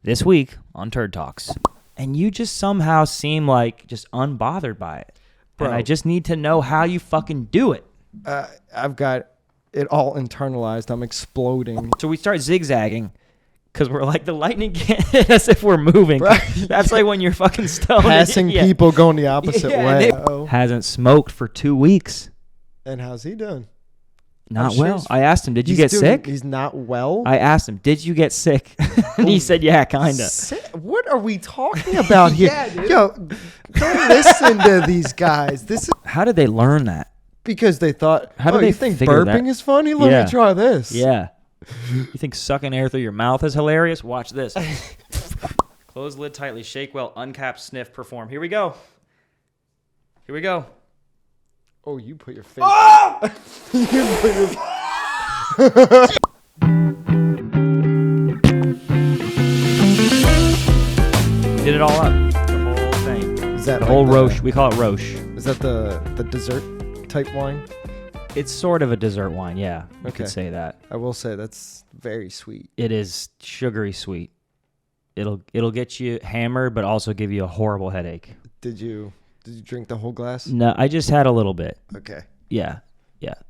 this week on Turd Talks. And you just somehow seem like just unbothered by it. Bro. And I just need to know how you fucking do it. I've got it all internalized. I'm exploding. So we start zigzagging because we're like, the lightning can't hit us if we're moving. Right. That's like when you're fucking stoned. Passing people going the opposite way. Hasn't smoked for 2 weeks. And how's he doing? Not well. I asked him, did you get sick? He's not well? I asked him, did you get sick? And he said, yeah, kind of. What are we talking about here? Yeah, dude. Yo, don't listen to these guys. How did they learn that? Because they thought, how do they you think burping that is funny? Let me try this. Yeah. You think sucking air through your mouth is hilarious? Watch this. Close lid tightly, shake well, uncap, sniff, perform. Here we go. Here we go. Oh, you put your face. Oh! You put your... Did it all up. The whole thing. Is that the whole Roche? We call it Roche. Is that the dessert type wine? It's sort of a dessert wine, yeah. You could say that. I will say that's very sweet. It is sugary sweet. It'll get you hammered, but also give you a horrible headache. Did you drink the whole glass? No, I just had a little bit. Okay. Yeah.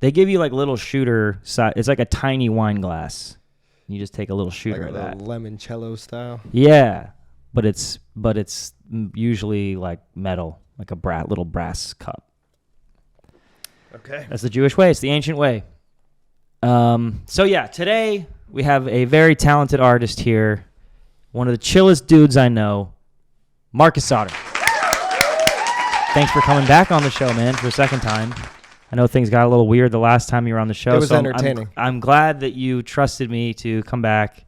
They give you like little shooter size. It's like a tiny wine glass. You just take a little shooter of that. Limoncello style. Yeah, but it's usually like metal, like a little brass cup. Okay. That's the Jewish way. It's the ancient way. So yeah, today we have a very talented artist here, one of the chillest dudes I know, Marcus Zotter. Thanks for coming back on the show, man, for a second time. I know things got a little weird the last time you were on the show. It was entertaining. I'm glad that you trusted me to come back,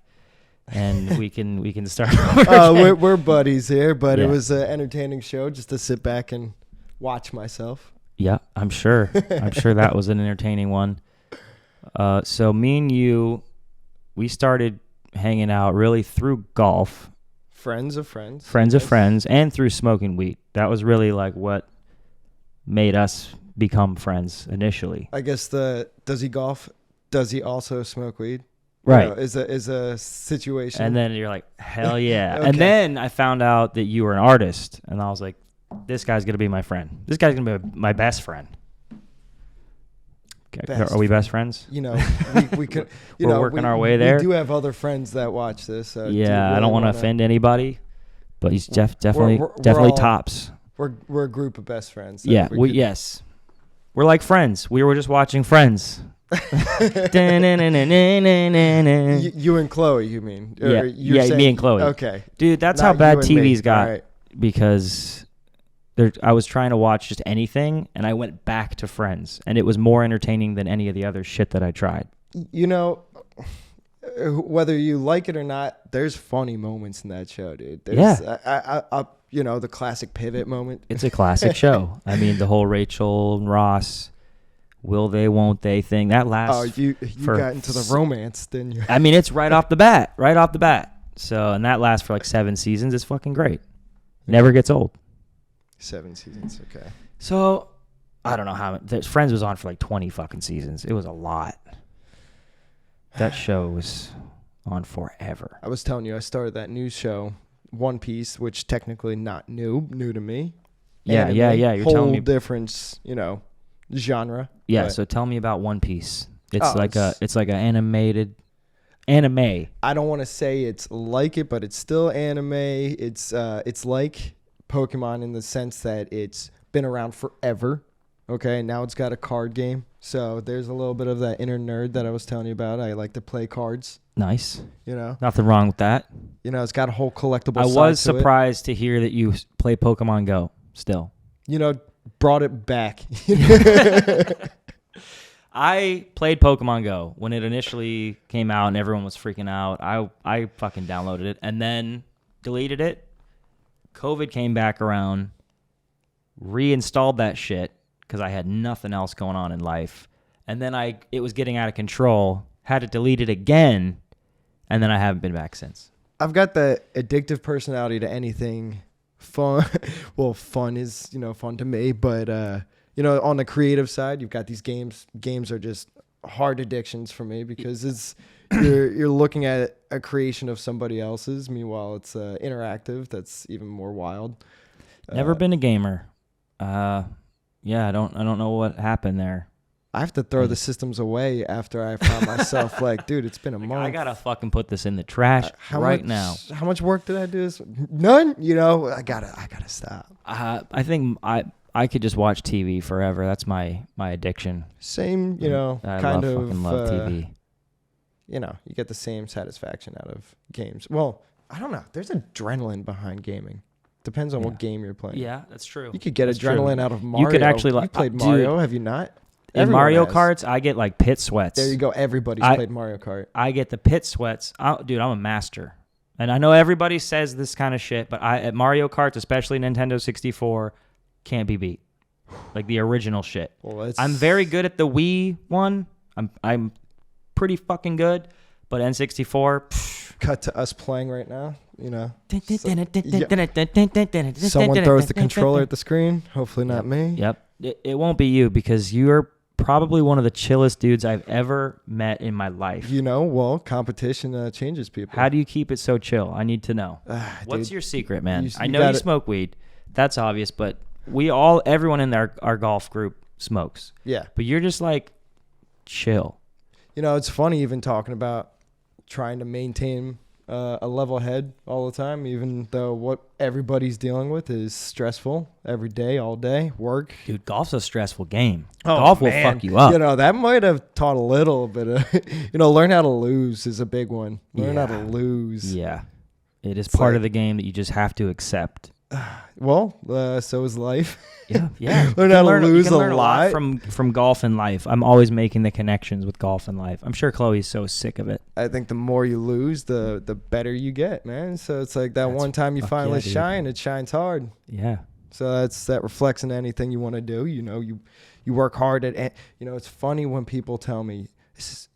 and we can start over again. We're buddies here, but it was an entertaining show just to sit back and watch myself. Yeah, I'm sure. I'm sure that was an entertaining one. So me and you, we started hanging out really through golf. Friends of friends. Friends of friends, and through smoking weed. That was really like what made us become friends initially. I guess does he golf? Does he also smoke weed? Right. You know, is a situation. And then you're like, hell yeah. Okay. And then I found out that you were an artist, and I was like, this guy's going to be my friend. This guy's going to be my best friend. Okay. Are we best friends? You know, we could. We're working our way there. We do have other friends that watch this. So yeah, I don't want to offend anybody, but he's definitely tops. We're a group of best friends. Yeah, yes. We're like friends. We were just watching Friends. You and Chloe, you mean? Yeah, me and Chloe. Okay. Dude, that's how bad TV's got. Right. Because I was trying to watch just anything, and I went back to Friends, and it was more entertaining than any of the other shit that I tried. You know, whether you like it or not, there's funny moments in that show, dude. You know, the classic pivot moment. It's a classic show. I mean, the whole Rachel and Ross, will they, won't they thing, that lasts. Oh, you got into the romance, didn't you? I mean, it's right off the bat. So, and that lasts for like 7 seasons. It's fucking great. Never gets old. 7 seasons, okay. So, I don't know how. Friends was on for like 20 fucking seasons. It was a lot. That show was on forever. I was telling you, I started that new show, One Piece, which technically not new to me. Yeah. You're telling me different, genre. Yeah. But so tell me about One Piece. It's like an animated anime. I don't want to say it's like it, but it's still anime. It's like Pokemon in the sense that it's been around forever. Okay, now it's got a card game. So there's a little bit of that inner nerd that I was telling you about. I like to play cards. Nice. Nothing wrong with that. It's got a whole collectible I side was to surprised to hear that you play Pokemon Go still. Brought it back. I played Pokemon Go when it initially came out and everyone was freaking out. I fucking downloaded it and then deleted it. COVID came back around, reinstalled that shit because I had nothing else going on in life. And then it was getting out of control, had to delete it again, and then I haven't been back since. I've got the addictive personality to anything fun. Well, fun is, fun to me, but, on the creative side, you've got these games. Games are just hard addictions for me because you're looking at a creation of somebody else's. Meanwhile, it's interactive. That's even more wild. Never been a gamer. Yeah, I don't know what happened there. I have to throw the systems away after I found myself like, dude, it's been a month. I gotta fucking put this in the trash now. How much work did I do? None. I gotta stop. I think I could just watch TV forever. That's my addiction. Same, I fucking love TV. You get the same satisfaction out of games. Well, I don't know. There's adrenaline behind gaming. Depends on what game you're playing. Yeah, that's true. You could get adrenaline out of Mario. You could actually you played Mario, dude, have you not? In Everyone Mario has. Karts, I get like pit sweats. There you go. Everybody's played Mario Kart. I get the pit sweats. Dude, I'm a master. And I know everybody says this kind of shit, but at Mario Karts, especially Nintendo 64, can't be beat. Like the original shit. Well, I'm very good at the Wii one. I'm pretty fucking good. But N64, cut to us playing right now. Someone throws the controller at the screen. Hopefully not me. Yep. It won't be you because you're probably one of the chillest dudes I've ever met in my life. Well, competition changes people. How do you keep it so chill? I need to know. What's your secret, man? I know you smoke weed. That's obvious, but everyone in our golf group smokes. Yeah. But you're just like chill. It's funny even talking about trying to maintain a level head all the time, even though what everybody's dealing with is stressful every day, all day, work. Dude, golf's a stressful game. Golf will fuck you up. That might have taught a little bit of, learn how to lose is a big one. Learn how to lose. Yeah. It is part of the game that you just have to accept. Well, so is life. Yeah. Learn how to lose a lot from golf and life. I'm always making the connections with golf and life. I'm sure Chloe's so sick of it. I think the more you lose, the better you get, man. So it's like that's one time you finally shine, it shines hard. Yeah. So that reflects in anything you want to do. You work hard at. It's funny when people tell me this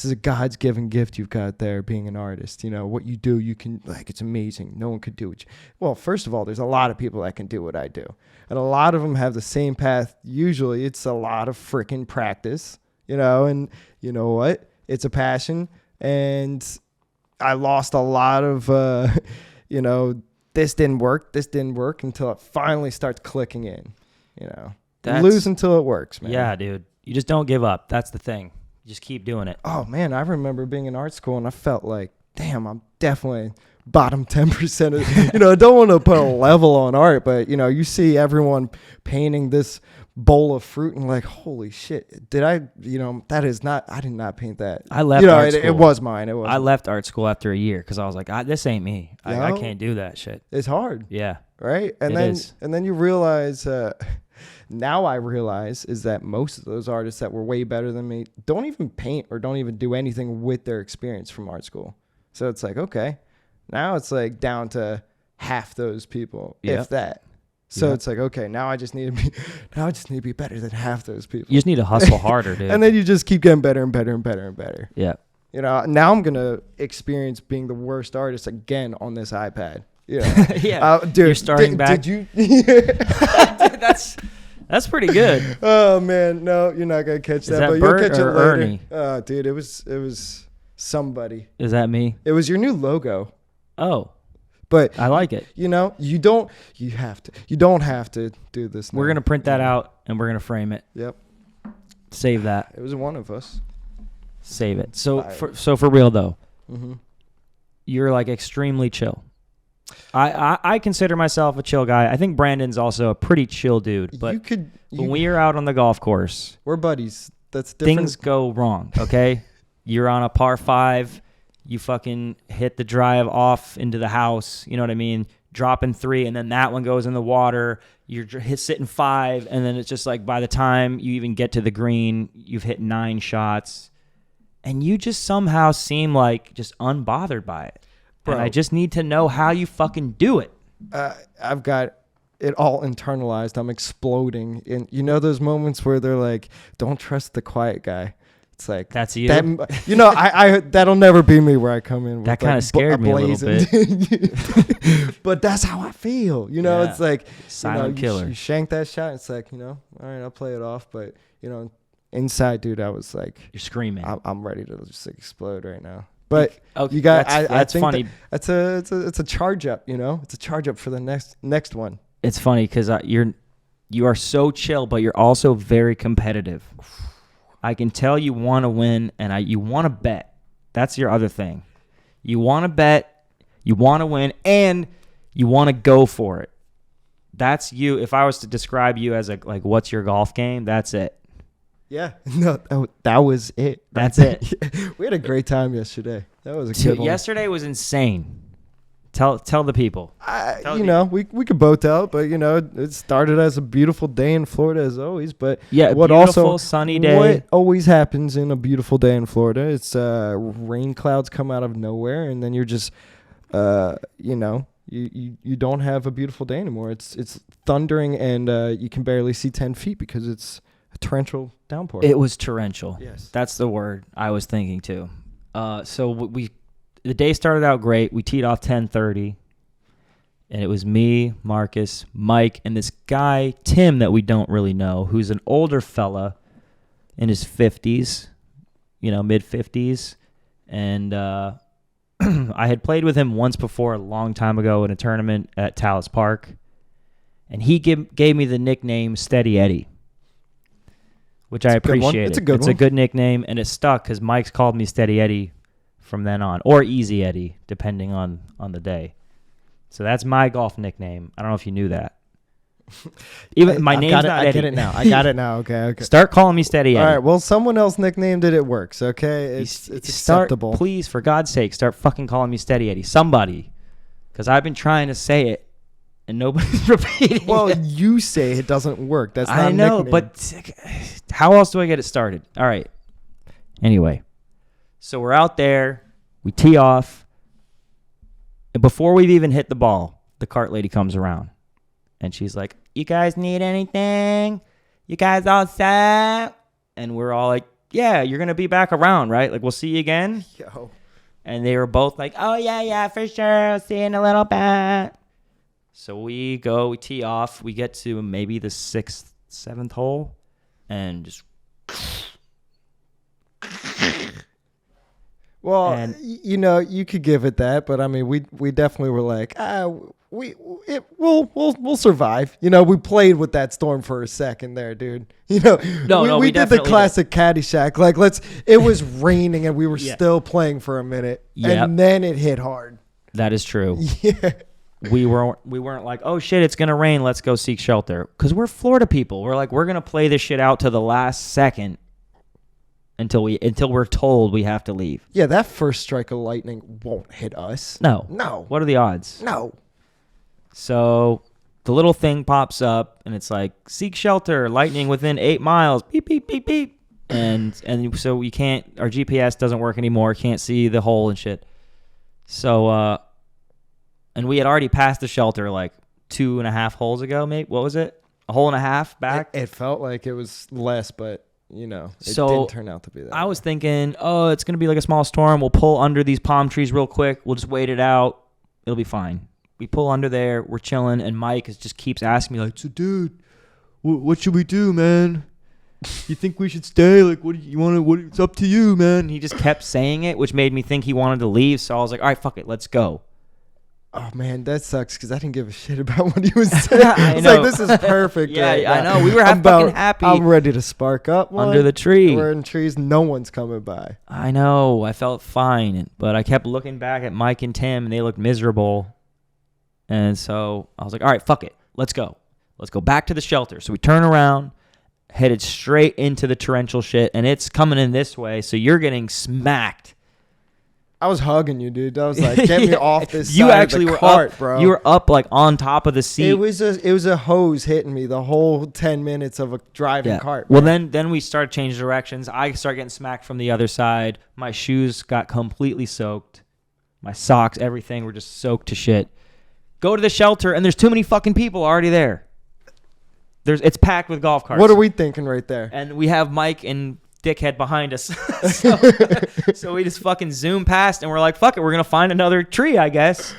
is a God's given gift you've got there, being an artist. What you do, you can, it's amazing. No one could do it. Well, first of all, there's a lot of people that can do what I do. And a lot of them have the same path. Usually it's a lot of freaking practice, and you know what? It's a passion. And I lost a lot of, this didn't work until it finally starts clicking in, Lose until it works, man. Yeah, dude. You just don't give up. That's the thing. Just keep doing it. Oh, man, I remember being in art school, and I felt like, damn, I'm definitely bottom 10%. I don't want to put a level on art, but, you see everyone painting this bowl of fruit, and like, holy shit, did I, that is not, I did not paint that. I left art school. It was mine. I left art school after a year because I was like, this ain't me. I can't do that shit. It's hard. Yeah. Right? And then you realize... now I realize is that most of those artists that were way better than me don't even paint or don't even do anything with their experience from art school. So it's like, okay, now it's like down to half those people, if that. So it's like, okay, now I just need to be better than half those people. You just need to hustle harder, dude. And then you just keep getting better and better and better and better. Yeah. Now I'm going to experience being the worst artist again on this iPad. Yeah. Dude, you're starting back. Did you? Dude, that's pretty good. Oh man, no, you're not gonna catch that. But Bert you'll catch it or later. Ernie? Dude, it was somebody. Is that me? It was your new logo. Oh, but I like it. You don't have to do this now. We're gonna print that out and we're gonna frame it. Yep. Save that. It was one of us. Save it. So for real though, mm-hmm. You're like extremely chill. I consider myself a chill guy. I think Brandon's also a pretty chill dude. But when we are out on the golf course, we're buddies. That's different. Things go wrong, okay? You're on a par 5. You fucking hit the drive off into the house. You know what I mean? Dropping 3, and then that one goes in the water. You're sitting 5, and then it's just like by the time you even get to the green, you've hit 9 shots. And you just somehow seem like just unbothered by it. Bro, and I just need to know how you fucking do it. I've got it all internalized. I'm exploding. And those moments where they're like, don't trust the quiet guy. It's like, that's you. I that'll never be me where I come in. That kind of scared me a little bit. But that's how I feel. It's like, silent killer. You shank that shot. It's like, all right, I'll play it off. But, inside, dude, I was like, You're screaming. I'm ready to just explode right now. But Okay, you got, that's I think funny. It's a charge up, It's a charge up for the next one. It's funny because you are so chill, but you're also very competitive. I can tell you want to win, and you want to bet. That's your other thing. You want to bet, you want to win, and you want to go for it. That's you. If I was to describe you as what's your golf game? That's it. Yeah, no, that was it. That's it. We had a great time yesterday. That was a good one. Yesterday was insane. Tell the people. We could both tell, but it started as a beautiful day in Florida as always. But Yeah, what beautiful also sunny day. What always happens in a beautiful day in Florida? It's rain clouds come out of nowhere, and then you're just, you don't have a beautiful day anymore. It's thundering, and you can barely see 10 feet because it's a torrential downpour. It was torrential. Yes, that's the word I was thinking too. So the day started out great. We teed off 10:30, and it was me, Marcus, Mike, and this guy, Tim, that we don't really know, who's an older fella in his 50s, mid-50s. And I had played with him once before a long time ago in a tournament at Talus Park, and he gave me the nickname Steady Eddie, which I appreciate. It's a good one. It's a good nickname, and it stuck because Mike's called me Steady Eddie from then on, or Easy Eddie, depending on the day. So that's my golf nickname. I don't know if you knew that. Even my name's not Eddie. I get it now. I got it now. Okay. Start calling me Steady Eddie. All right. Well, someone else nicknamed it. It works. Okay. It's acceptable. Please, for God's sake, start fucking calling me Steady Eddie. Somebody, because I've been trying to say it, and nobody's repeating. Well, it. You say it doesn't work. That's not I know, nickname. but how else do I get it started? All right. Anyway. So we're out there, we tee off, and before we've even hit the ball, the cart lady comes around, and she's like, "You guys need anything? You guys all set?" And we're all like, "Yeah, you're going to be back around, right? Like, we'll see you again?" Yo. And they were both like, "Oh, yeah, for sure. I'll see you in a little bit." So we tee off, we get to maybe the 6th, 7th hole, and just... Well, you could give it that, but I mean, we definitely were like, we'll survive. We played with that storm for a second there, dude. We did the classic Caddyshack. Like, it was raining and we were still playing for a minute, and then it hit hard. That is true. Yeah. We weren't like, oh shit, it's gonna rain, let's go seek shelter, because we're Florida people. We're like, we're gonna play this shit out to the last second. Until we're told we have to leave. Yeah, that first strike of lightning won't hit us. No. What are the odds? No. So the little thing pops up, and it's like, seek shelter, lightning within 8 miles. Beep, beep, beep, beep. And so we can't, our GPS doesn't work anymore, can't see the hole and shit. So, and we had already passed the shelter like 2.5 holes ago, mate. What was it? A hole and a half back? It felt like it was less, but... it so didn't turn out to be that. I was thinking, oh, it's going to be like a small storm. We'll pull under these palm trees real quick. We'll just wait it out. It'll be fine. We pull under there. We're chilling. And Mike just keeps asking me, like, so, dude, what should we do, man? You think we should stay? Like, what do you want to, it's up to you, man. And he just kept saying it, which made me think he wanted to leave. So I was like, all right, fuck it. Let's go. Oh, man, that sucks because I didn't give a shit about what he was saying. I was like, this is perfect. Yeah, right I now. know. We were fucking happy. I'm ready to spark up one. Under the tree. We're in trees. No one's coming by. I know. I felt fine. But I kept looking back at Mike and Tim, and they looked miserable. And so I was like, all right, fuck it. Let's go. Let's go back to the shelter. So we turn around, headed straight into the torrential shit, and it's coming in this way. So you're getting smacked. I was hugging you, dude. I was like, get me off this you side actually of the were cart, up, bro. You were up like on top of the seat. It was a hose hitting me the whole 10 minutes of a driving cart. Well, then we started changing directions. I started getting smacked from the other side. My shoes got completely soaked. My socks, everything were just soaked to shit. Go to the shelter, and there's too many fucking people already there. It's packed with golf carts. What are we thinking right there? And we have Mike and dickhead behind us. so we just fucking zoom past, and we're like, fuck it, we're going to find another tree, I guess.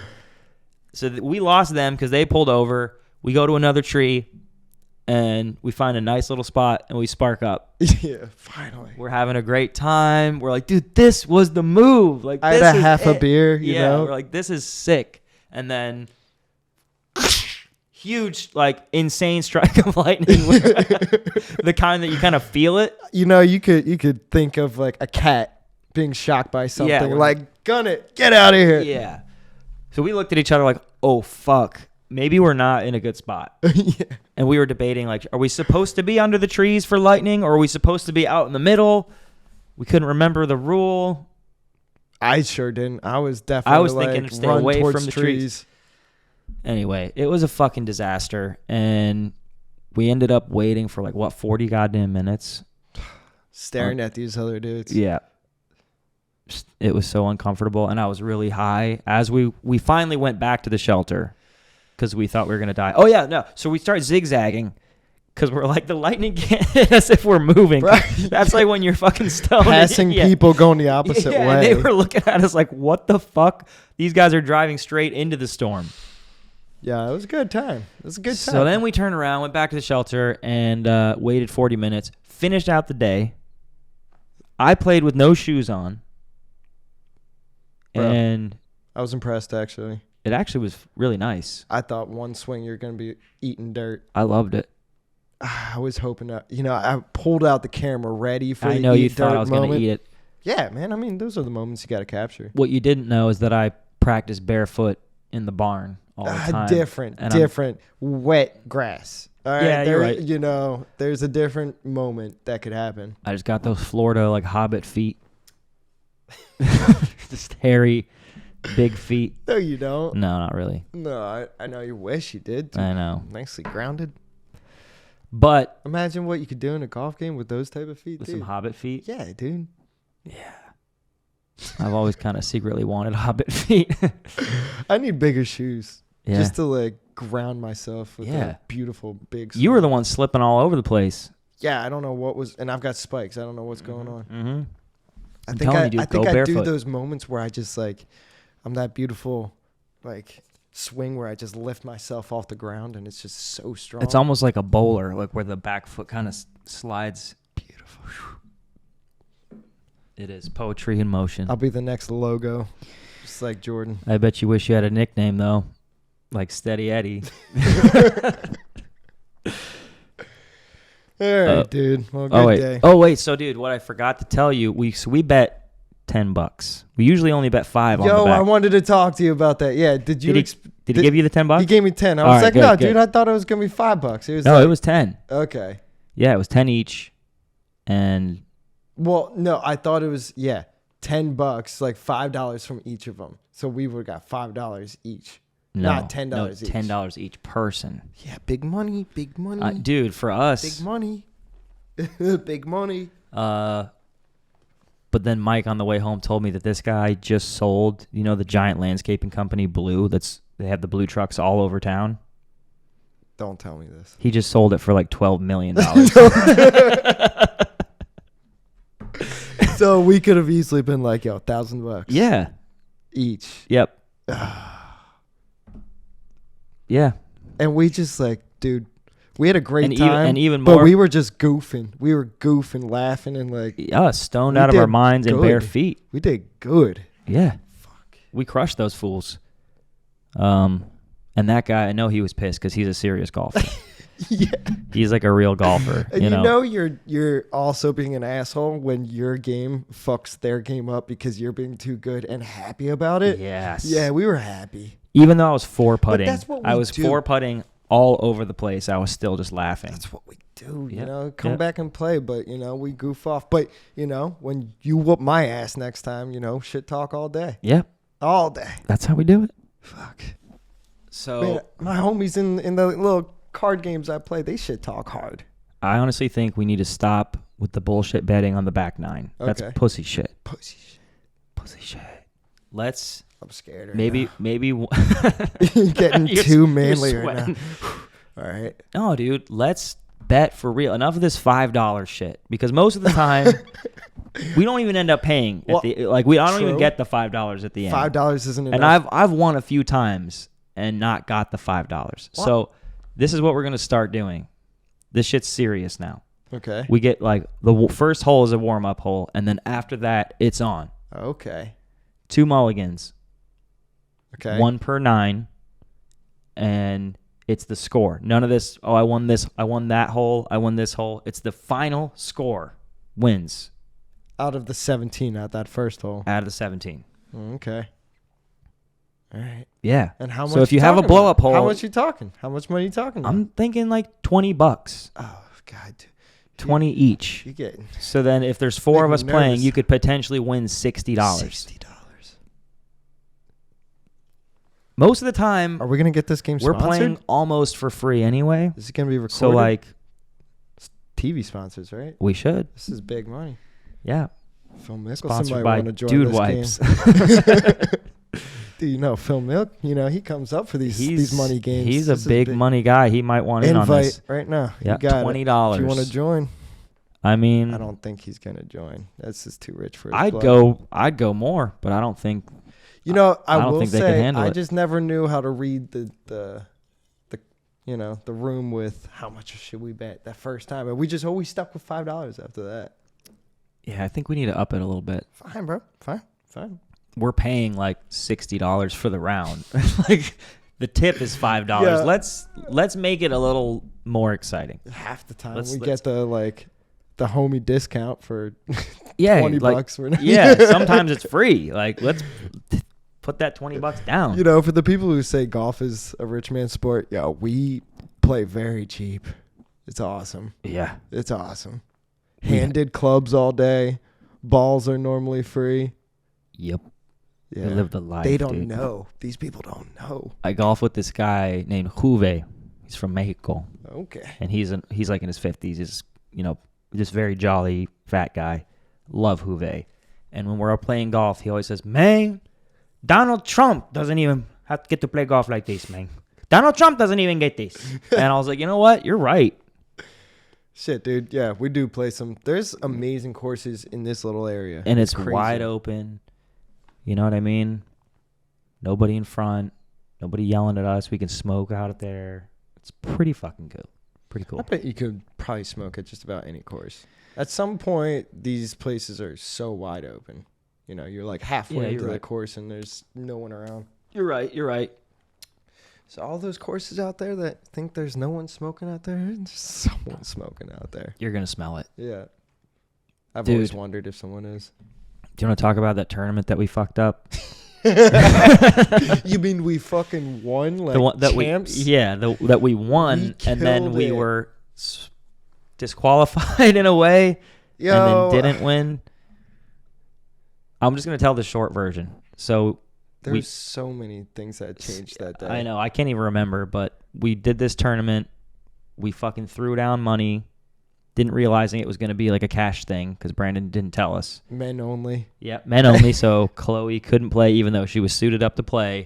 So we lost them because they pulled over. We go to another tree, and we find a nice little spot and we spark up. Yeah, finally. We're having a great time. We're like, dude, this was the move. Like, I this had a is half a it. beer, you know? We're like, this is sick. And then huge, like, insane strike of lightning. The kind that you kind of feel it. You know, you could think of like a cat being shocked by something. Like, gun it, get out of here. Yeah. So we looked at each other like, oh, fuck. Maybe we're not in a good spot. Yeah. And we were debating, like, are we supposed to be under the trees for lightning, or are we supposed to be out in the middle? We couldn't remember the rule. I sure didn't. I was definitely thinking like, to stay run away towards from the trees. Anyway, it was a fucking disaster. And we ended up waiting for, like, 40 goddamn minutes? Staring at these other dudes. Yeah. It was so uncomfortable. And I was really high. As we finally went back to the shelter, because we thought we were going to die. Oh, yeah, no. So we start zigzagging because we're like, the lightning can't hit us if we're moving. Right. That's like when you're fucking stoned. Passing people going the opposite way. And they were looking at us like, what the fuck? These guys are driving straight into the storm. Yeah, it was a good time. It was a good time. So then we turned around, went back to the shelter, and waited 40 minutes. Finished out the day. I played with no shoes on. Bro, and I was impressed, actually. It actually was really nice. I thought one swing you're going to be eating dirt. I loved it. I was hoping that, I pulled out the camera ready for I know you thought I was going to eat it. Yeah, man. I mean, those are the moments you got to capture. What you didn't know is that I practiced barefoot in the barn all the time. Different. Wet grass. All right. Yeah, you're right. There's a different moment that could happen. I just got those Florida, like, hobbit feet. Just hairy, big feet. No, you don't. No, not really. No, I know you wish you did. I know. Nicely grounded. But imagine what you could do in a golf game with those type of feet, with dude. some hobbit feet. Yeah, dude. Yeah. I've always kind of secretly wanted hobbit feet. I need bigger shoes. Yeah. Just to, like, ground myself with a beautiful big You were the one slipping all over the place. Yeah, I don't know what was, and I've got spikes. I don't know what's going on. Mm-hmm. I think I do those moments where I just, like, I'm that beautiful, like, swing where I just lift myself off the ground and it's just so strong. It's almost like a bowler, like where the back foot kind of slides. Beautiful. It is poetry in motion. I'll be the next logo, just like Jordan. I bet you wish you had a nickname, though, like Steady Eddie. All right, dude. Well, good day. Oh, wait. So, dude, what I forgot to tell you, we bet $10. We usually only bet $5 on the back. I wanted to talk to you about that. Yeah, did he give you the $10? He gave me 10. I was like, no, dude, I thought it was gonna be $5. It was 10. Okay. Yeah, it was 10 each, and well, no, I thought it was $10, like $5 from each of them. So we would have got $5 each. No, not $10 each. $10 each person. Yeah, big money. Dude, for us. Big money. Big money. But then Mike on the way home told me that this guy just sold, the giant landscaping company Blue. They have the blue trucks all over town. Don't tell me this. He just sold it for like $12 million. So we could have easily been like, $1,000. Yeah. Each. Yep. Yeah. And we just like, dude, we had a great time. And even more. But we were just goofing. We were goofing, laughing, and like. Yeah, stoned out of our minds and bare feet. We did good. Yeah. Fuck. We crushed those fools. And that guy, I know he was pissed because he's a serious golfer. Yeah. He's like a real golfer. And you're also being an asshole when your game fucks their game up because you're being too good and happy about it. Yes. Yeah, we were happy. Even though I was four-putting. But that's what we I was do. Four-putting all over the place. I was still just laughing. That's what we do, Come back and play, but, we goof off. But, when you whoop my ass next time, shit talk all day. Yep. All day. That's how we do it. Fuck. So. Man, my homies in the little card games I play, they shit talk hard. I honestly think we need to stop with the bullshit betting on the back nine. Okay. That's pussy shit. Pussy shit. Let's. I'm scared. Maybe. You're getting too manly right now. All right. No, dude. Let's bet for real. Enough of this $5 shit. Because most of the time, we don't even end up paying. I don't even get the $5 at the end. $5 isn't enough. And I've won a few times and not got the $5. So this is what we're gonna start doing. This shit's serious now. Okay. We get like first hole is a warm-up hole, and then after that, it's on. Okay. 2 mulligans. Okay. 1 per 9, and it's the score. None of this, I won this, I won that hole, I won this hole. It's the final score wins. Out of the 17 at that first hole. Out of the 17. Okay. All right. Yeah. And how much? So if you have a blow-up hole. How much you talking? How much money you talking about? I'm thinking like $20. Oh, God. 20 each. You get So then if there's 4 of us playing, nervous. you could potentially win $60. $60. Most of the time, Are we going to get this game we're sponsored? playing almost for free anyway. Is it going to be recorded? So like, TV sponsors, right? we should. This is big money. Yeah. Phil Mickelson Sponsored might by want to join Dude this Wipes. game. Do you know Phil Milk? You know, he comes up for these money games. He's This is a big money guy. He might want in on invite this. right now. Yeah, You got it. $20. If you want to join, I mean, I don't think he's gonna join. That's just too rich for his I'd blood. go more, but I don't think. You know, I I don't will think they could say handle I it. just never knew how to read the the room with how much should we bet that first time, and we just always stuck with $5 after that. Yeah, I think we need to up it a little bit. Fine, bro. Fine. We're paying like $60 for the round. Like the tip is $5. Yeah. Let's make it a little more exciting. Half the time Let's- we get the homie discount for Yeah, $20 like, for now. yeah. Sometimes it's free. Like let's put that $20 down. You know, for the people who say golf is a rich man's sport, yo, we play very cheap. It's awesome. Yeah. It's awesome. Handed clubs all day. Balls are normally free. Yep. Yeah. We live the life. They don't dude. know. These people don't know. I golf with this guy named Juve. He's from Mexico, Okay. and he's like in his 50s. He's just very jolly fat guy. Love Juve. And when we're out playing golf, he always says, "Man, Donald Trump doesn't even have to get to play golf like this, man. Donald Trump doesn't even get this." And I was like, you know what? You're right. Shit, dude. Yeah, we do play some. There's amazing courses in this little area. And it's crazy. wide open. You know what I mean? Nobody in front. Nobody yelling at us. We can smoke out there. It's pretty fucking good. Pretty cool. I bet you could probably smoke at just about any course. At some point, these places are so wide open. You know, you're like halfway Yeah, into the right. course and there's no one around. You're right. You're right. So all those courses out there that think there's no one smoking out there, there's someone smoking out there. You're going to smell it. Yeah. I've Dude. always wondered if someone is. Do you want to talk about that tournament that we fucked up? You mean we fucking won like The one that champs? that we won, We and then killed we it. were disqualified in a way, Yo, and then didn't win. I'm just gonna tell the short version. So there's so many things that changed that day. I know I can't even remember, but we did this tournament. We fucking threw down money, didn't realizing it was gonna be like a cash thing because Brandon didn't tell us. Men only. Yeah, men only. So Chloe couldn't play even though she was suited up to play.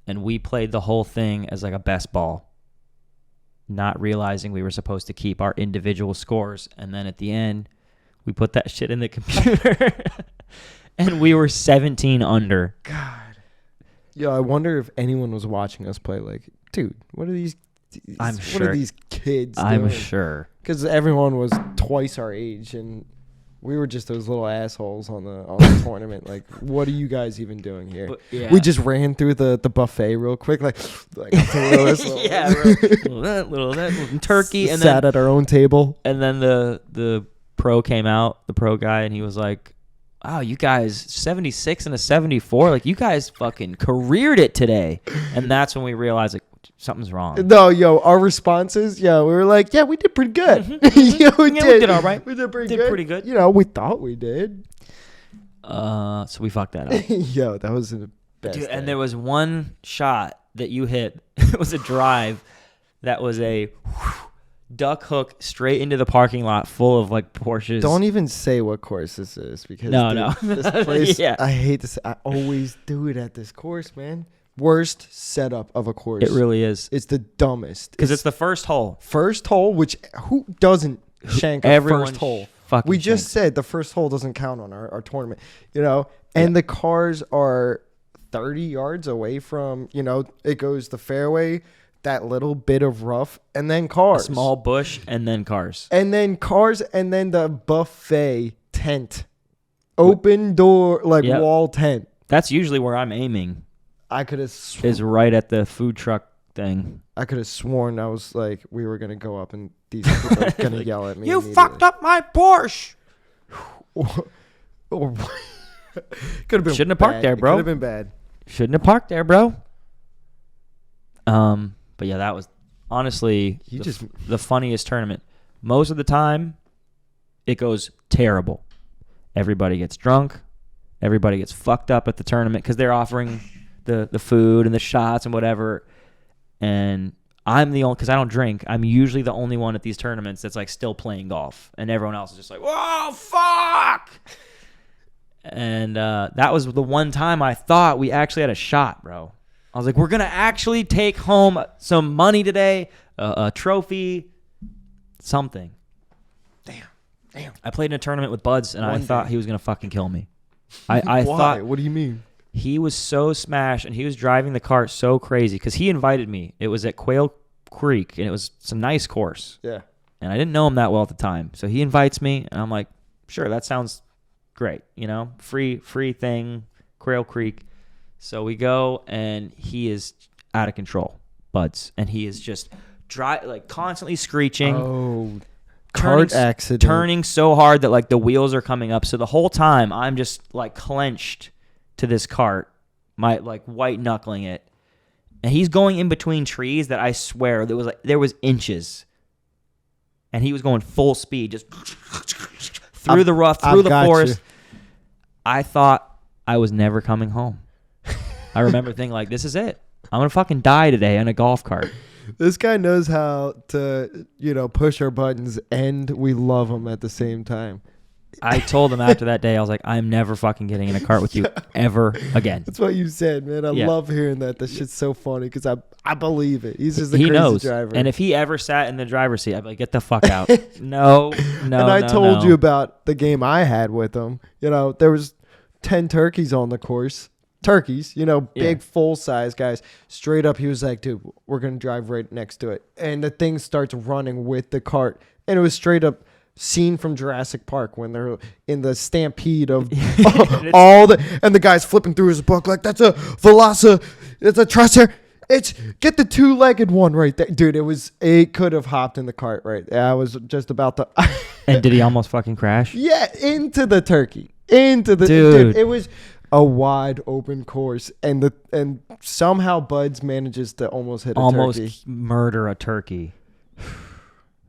And we played the whole thing as like a best ball, not realizing we were supposed to keep our individual scores. And then at the end, we put that shit in the computer and we were 17 under. God. Yo, I wonder if anyone was watching us play. Like, dude, what are these? I'm what sure. are these kids I'm doing? sure. Because everyone was twice our age, and we were just those little assholes on the tournament. Like, what are you guys even doing here? But, yeah. We just ran through the buffet real quick, like up to Lewis, Yeah, little that, little turkey, and sat then at our own table. the pro came out, the pro guy, and he was like, "Wow, you guys 76 and a 74, like you guys fucking careered it today." And that's when we realized like something's wrong. No, yo, our responses, we were like, yeah, we did pretty good. Yeah, we did all right. We did pretty Did good. pretty good. You know, we thought we did. So we fucked that up. Yo, that was the best. Dude, and day. there was one shot that you hit. It was a drive that was a duck hook straight into the parking lot full of like Porsches. Don't even say what course this is because No. this place. Yeah. I hate to say. I always do it at this course, man. Worst setup of a course. It really is. It's the dumbest. Because it's the first hole. first hole, which who doesn't shank a Everyone first hole? fucking We just shanks. said the first hole doesn't count on our tournament, and the cars are 30 yards away from, it goes the fairway that little bit of rough, and then cars. A small bush, and then cars. And then cars, and then the buffet tent. Open door, like Yep. wall tent. That's usually where I'm aiming. I could have Is right at the food truck thing. I could have sworn I was like, we were going to go up and these people are going to yell at me. You fucked up my Porsche. Could have been Shouldn't have parked bad. there, bro. Could have been bad. Shouldn't have parked there, bro. But yeah, that was honestly the funniest tournament. Most of the time, it goes terrible. Everybody gets drunk. Everybody gets fucked up at the tournament because they're offering the food and the shots and whatever. And I'm the only, because I don't drink, I'm usually the only one at these tournaments that's like still playing golf. And everyone else is just like, whoa, fuck. And that was the one time I thought we actually had a shot, bro. I was like, we're going to actually take home some money today, a trophy, something. Damn. I played in a tournament with Buds, and I thought he was going to fucking kill me. I Why? thought What do you mean? he was so smashed, and he was driving the cart so crazy because he invited me. It was at Quail Creek, and it was some nice course. Yeah. And I didn't know him that well at the time. So he invites me, and I'm like, sure, that sounds great. You know, free thing, Quail Creek. So we go, and he is out of control, Buds. And he is just constantly screeching. Oh, cart accident. Turning so hard that, like, the wheels are coming up. So the whole time, I'm just, like, clenched to this cart, like, white-knuckling it. And he's going in between trees that I swear there was inches. And he was going full speed, just through the rough, through the forest. You. I thought I was never coming home. I remember thinking, like, this is it. I'm going to fucking die today on a golf cart. This guy knows how to, push our buttons, and we love him at the same time. I told him after that day, I was like, I'm never fucking getting in a cart with you ever again. That's what you said, man. I love hearing that. That shit's so funny because I believe it. He's just the crazy knows. driver. And if he ever sat in the driver's seat, I'd be like, get the fuck out. No. And I told you about the game I had with him. There was 10 turkeys on the course. Turkeys, big full-size guys. Straight up, he was like, dude, we're going to drive right next to it. And the thing starts running with the cart. And it was straight up scene from Jurassic Park when they're in the stampede of and the guy's flipping through his book like, that's a it's a Trusser. It's get the two-legged one right there. Dude, it could have hopped in the cart right there. I was just about to. And did he almost fucking crash? Yeah, into the turkey. Dude, it was a wide open course, and somehow Buds manages to almost hit a turkey. Almost murder a turkey.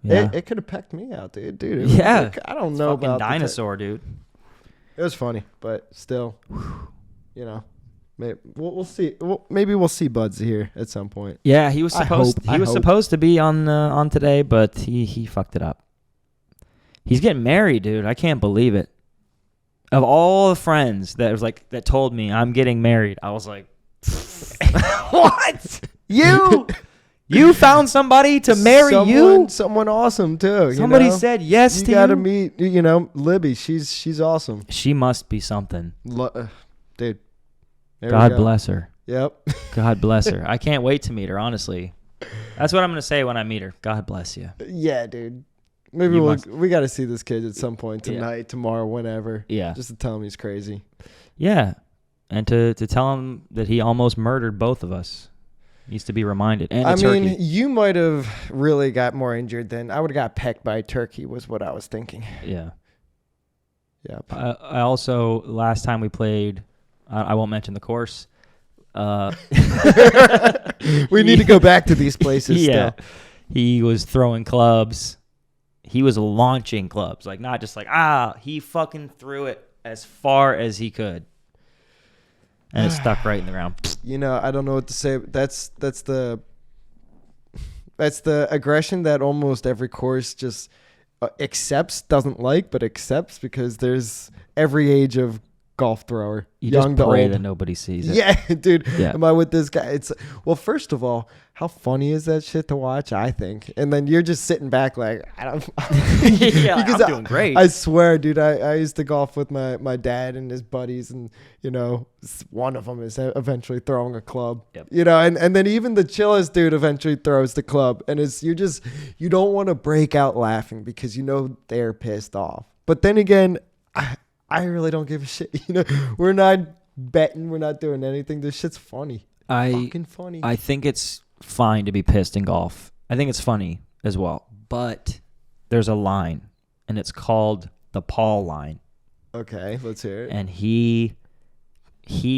Yeah. It could have pecked me out, dude. Yeah. I don't know about dinosaur, dude. It was funny, but still, maybe we'll see. Maybe we'll see Buds here at some point. Yeah, he was supposed to be on today, but he fucked it up. He's getting married, dude. I can't believe it. Of all the friends that told me I'm getting married, I was like, what? You found somebody to marry you? Someone awesome too. Somebody said yes to you. You gotta meet, Libby. She's awesome. She must be something. Dude. God bless her. Yep. God bless her. I can't wait to meet her, honestly. That's what I'm gonna say when I meet her. God bless you. Yeah, dude. Maybe we got to see this kid at some point tonight, tomorrow, whenever. Yeah. Just to tell him he's crazy. Yeah. And to tell him that he almost murdered both of us. Needs to be reminded. And turkey. You might have really got more injured than I would have got pecked by a turkey was what I was thinking. Yeah. Yeah. I also, last time we played, I won't mention the course. We need to go back to these places still. He was throwing clubs. He was launching clubs, like not just like, he fucking threw it as far as he could. And it stuck right in the ground. I don't know what to say. That's the aggression that almost every course just accepts, doesn't like, but accepts because there's every age of golf thrower. You young just to pray old. that nobody sees it. Yeah, dude. Yeah. Am I with this guy? It's well, first of all, how funny is that shit to watch? I think, and then you're just sitting back like I don't. Yeah, because I'm doing great. I swear, dude. I used to golf with my dad and his buddies, and one of them is eventually throwing a club. Yep. And then even the chillest dude eventually throws the club, and you don't want to break out laughing because they're pissed off. But then again, I really don't give a shit. We're not betting. We're not doing anything. This shit's funny. Fucking funny. I think it's fine to be pissed in golf. I think it's funny as well. But there's a line, and it's called the Paul line. Okay, let's hear it. And he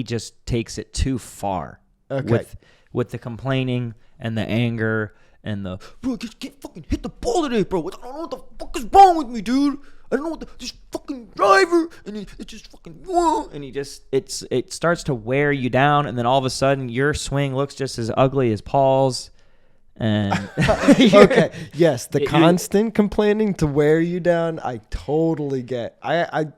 just takes it too far. Okay. With the complaining and the anger and the, bro, just can't fucking hit the ball today, bro. I don't know what the fuck is wrong with me, dude. I don't know what this fucking driver, and it's just fucking, and it starts to wear you down, and then all of a sudden your swing looks just as ugly as Paul's, and okay, yes, the constant complaining to wear you down, I totally get. I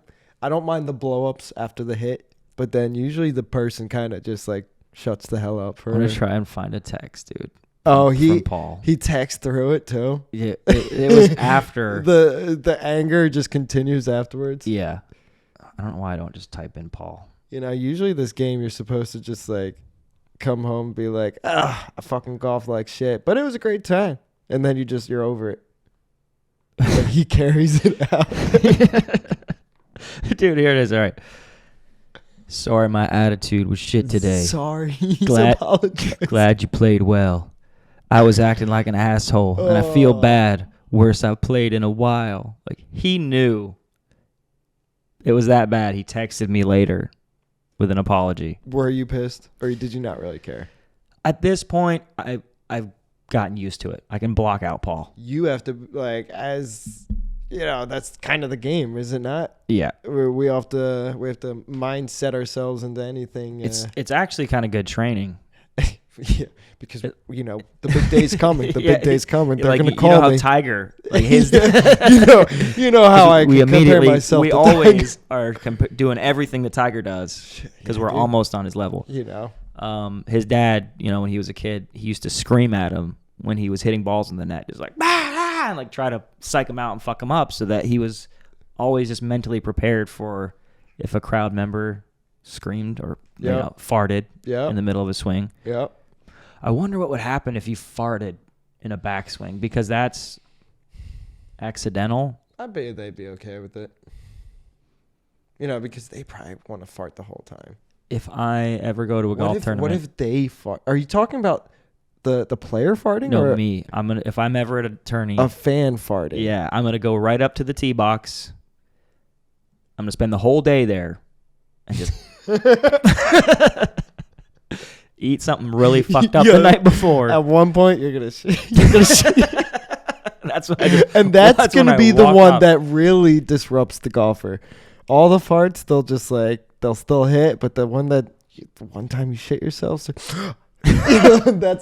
don't mind the blow-ups after the hit, but then usually the person kind of just like shuts the hell up for I'm gonna try and find a text, dude. Oh, from Paul. He texts through it too. Yeah, it was after the anger just continues afterwards. Yeah, I don't know why I don't just type in Paul. Usually this game you're supposed to just like come home and be like, I fucking golf like shit, but it was a great time, and then you're over it. Like he carries it out. Dude, here it is. All right. Sorry, my attitude was shit today. Sorry, he's apologizing. Glad you played well. I was acting like an asshole, and I feel bad. Worst I've played in a while. Like, he knew it was that bad. He texted me later with an apology. Were you pissed, or did you not really care? At this point, I've gotten used to it. I can block out Paul. You have to, like, as that's kind of the game, is it not? Yeah. We have to mindset ourselves into anything. It's actually kind of good training. Yeah, because the big day's coming. The big day's coming. They're gonna call how me. Tiger, like his, you know how I compare myself. We to always are doing everything that Tiger does because we're almost on his level. His dad, when he was a kid, he used to scream at him when he was hitting balls in the net, just like and like try to psych him out and fuck him up, so that he was always just mentally prepared for if a crowd member screamed or farted in the middle of a swing. Yeah. I wonder what would happen if you farted in a backswing, because that's accidental. I bet they'd be okay with it. Because they probably want to fart the whole time. If I ever go to a golf tournament. What if they fart? Are you talking about the player farting? No, or me. If I'm ever at a tourney. A fan farting. Yeah, I'm gonna go right up to the tee box. I'm gonna spend the whole day there and just eat something really fucked up the night before. At one point, you're gonna shit. That's what I do. And that's gonna be the one that really disrupts the golfer. All the farts, they'll still hit, but the one time you shit yourself, that's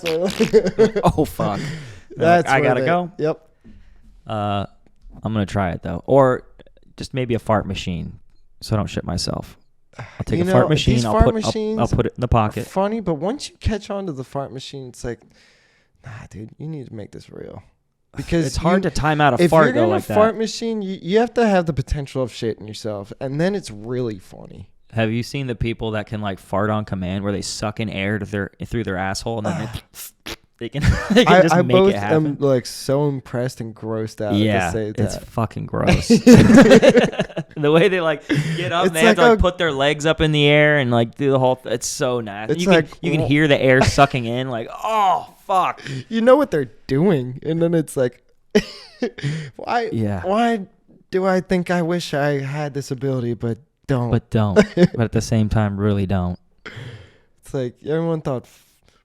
what. Oh fuck! I gotta go. Yep. I'm gonna try it though, or just maybe a fart machine, so I don't shit myself. I'll take a fart machine. I'll put it in the pocket. Funny, but once you catch on to the fart machine, it's like, nah, dude, you need to make this real. Because it's hard to time out a fart though like that. If you're in a fart machine, you have to have the potential of shitting yourself, and then it's really funny. Have you seen the people that can like fart on command, where they suck in air through their asshole and then they can just make it happen? I'm like so impressed and grossed out. Yeah, at the same time. It's fucking gross. The way they like get up, and they have to like put their legs up in the air and like do the whole. It's so nasty. You can hear the air sucking in. Like, oh fuck. You know what they're doing, and then it's like, why? Yeah. Why do I think I wish I had this ability, but don't? But at the same time, really don't. It's like everyone thought.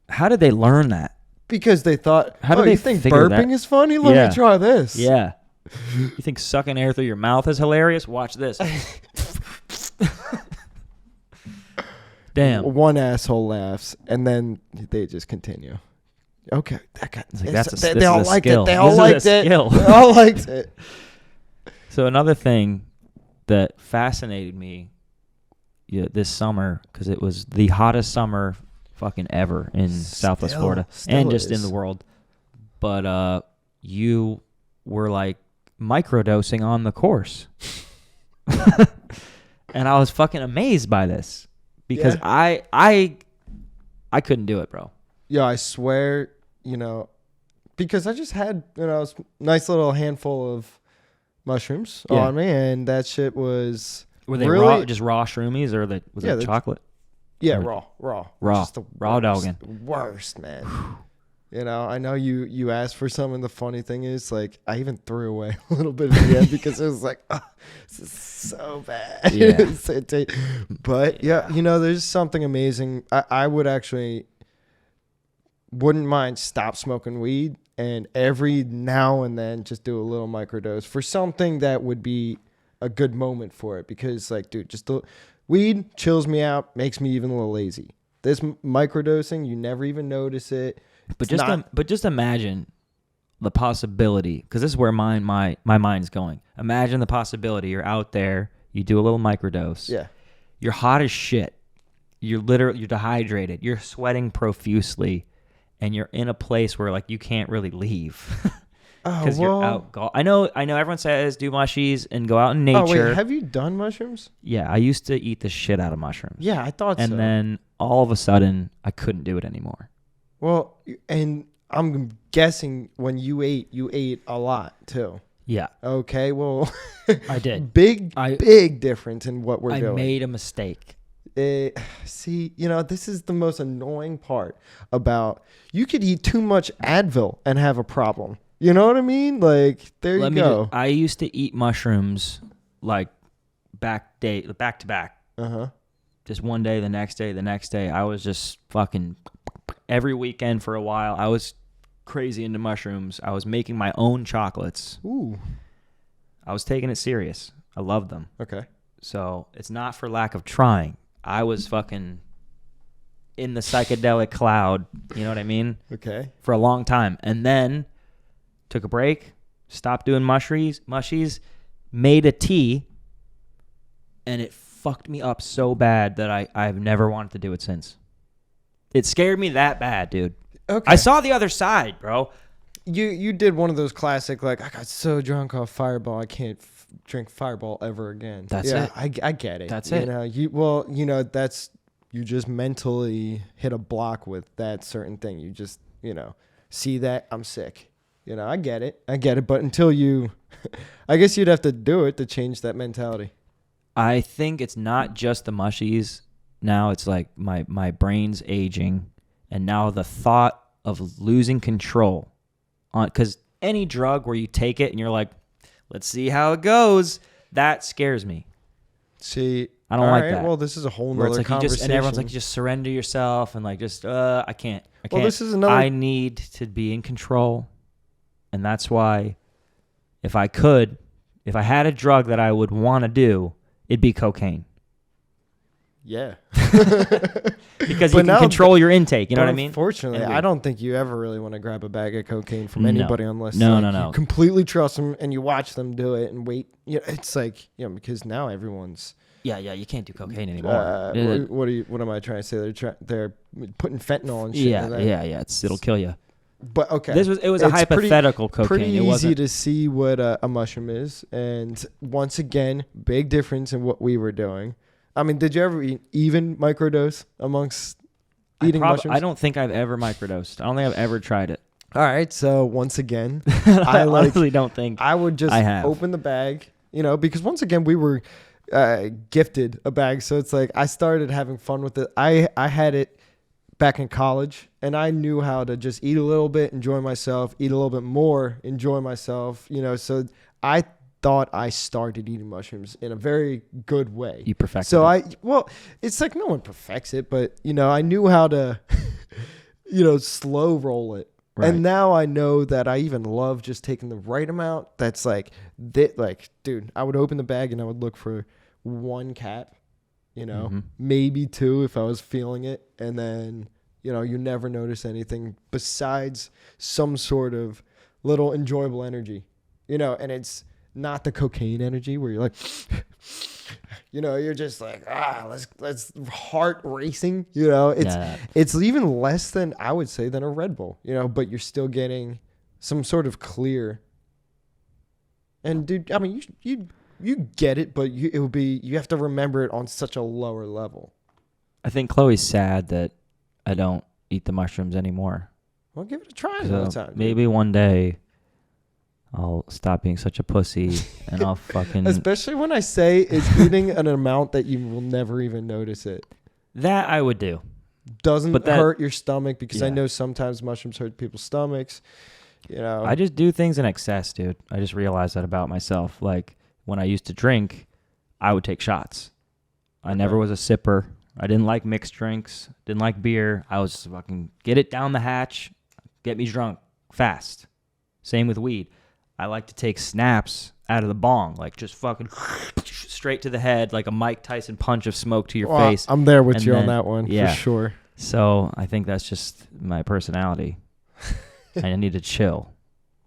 How did they learn that? Because they thought, how do they you think burping that is funny? Let me try this. Yeah. You think sucking air through your mouth is hilarious? Watch this. Damn. One asshole laughs, and then they just continue. Okay, that guy. They all liked it. They all liked it. They all liked it. So another thing that fascinated me this summer because it was the hottest summer fucking ever in Southwest Florida and just in the world. But you were like microdosing on the course. And I was fucking amazed by this because I couldn't do it, bro. Yeah, I swear, because I just had, a nice little handful of mushrooms on me, and that shit was... Were they really just raw shroomies, or was it chocolate? Yeah, or, raw. Just the raw dogging. Worst, man. I know you asked for some, and the funny thing is, like, I even threw away a little bit at the end because it was like, oh, this is so bad. Yeah. But there's something amazing. I wouldn't mind stop smoking weed and every now and then just do a little microdose for something that would be a good moment for it, because like, dude, just the weed chills me out, makes me even a little lazy. This microdosing, you never even notice it. But just imagine the possibility, because this is where my mind's going. Imagine the possibility. You're out there, you do a little microdose. Yeah. You're hot as shit. You're dehydrated. You're sweating profusely, and you're in a place where like you can't really leave because you're out. I know. Everyone says do mushies and go out in nature. Oh wait, have you done mushrooms? Yeah, I used to eat the shit out of mushrooms. Yeah, I thought so. And then all of a sudden, I couldn't do it anymore. Well, and I'm guessing when you ate a lot too. Yeah. Okay. Well, I did. Big difference in what we're doing. I made a mistake. See, this is the most annoying part about you could eat too much Advil and have a problem. You know what I mean? Like, there you go. I used to eat mushrooms like back to back. Uh-huh. Just one day, the next day. I was just fucking every weekend for a while. I was crazy into mushrooms. I was making my own chocolates. Ooh. I was taking it serious. I loved them. Okay. So it's not for lack of trying. I was fucking in the psychedelic cloud, you know what I mean? Okay. For a long time. And then took a break, stopped doing mushies, made a tea, and it fucked me up so bad that I've never wanted to do it since. It scared me that bad, dude. Okay. I saw the other side, bro. You did one of those classic, like, I got so drunk off Fireball, I can't drink Fireball ever again. That's it. I get it. That's it. That's you just mentally hit a block with that certain thing. You just, see that I'm sick. I get it. But until you, I guess you'd have to do it to change that mentality. I think it's not just the mushies. Now it's like my brain's aging, and now the thought of losing control because any drug where you take it and you're like, let's see how it goes, that scares me. See, I don't like that. Well, this is a whole nother like conversation. And everyone's like, just surrender yourself, and like, just I can't. Well, this is another. I need to be in control, and that's why, if I had a drug that I would want to do, it'd be cocaine. Yeah. Because you can control your intake, you know what I mean? Unfortunately, I don't think you ever really want to grab a bag of cocaine from anybody unless you completely trust them and you watch them do it and wait. It's like, because now everyone's... Yeah, you can't do cocaine anymore. What am I trying to say? They're putting fentanyl and shit. Yeah. It'll kill you. But okay, it was a hypothetical cocaine. Pretty easy to see what a mushroom is, and once again, big difference in what we were doing. I mean, did you ever even microdose amongst eating mushrooms? I don't think I've ever microdosed. I don't think I've ever tried it. All right, so once again, I honestly don't think I would just open the bag, because once again we were gifted a bag, so it's like I started having fun with it. I had it back in college, and I knew how to just eat a little bit, enjoy myself, eat a little bit more, enjoy myself, so I thought I started eating mushrooms in a very good way. You perfected it. So it's like no one perfects it, but I knew how to, slow roll it. Right. And now I know that I even love just taking the right amount. That's like, dude, I would open the bag and I would look for one cap, maybe two if I was feeling it. And then, you never notice anything besides some sort of little enjoyable energy, and not the cocaine energy where you're like, you're just like, let's heart racing. It's even less than I would say than a Red Bull. But you're still getting some sort of clear. And dude, I mean, you get it, but you have to remember it on such a lower level. I think Chloe's sad that I don't eat the mushrooms anymore. Well, give it a try another time. Maybe one day I'll stop being such a pussy and I'll fucking... Especially when I say it's eating an amount that you will never even notice it. That I would do. Doesn't hurt your stomach because I know sometimes mushrooms hurt people's stomachs. I just do things in excess, dude. I just realized that about myself. Like when I used to drink, I would take shots. I never was a sipper. I didn't like mixed drinks. Didn't like beer. I was fucking get it down the hatch, get me drunk fast. Same with weed. I like to take snaps out of the bong, like just fucking straight to the head, like a Mike Tyson punch of smoke to your face. I'm there with you on that one, for sure. So I think that's just my personality. I need to chill.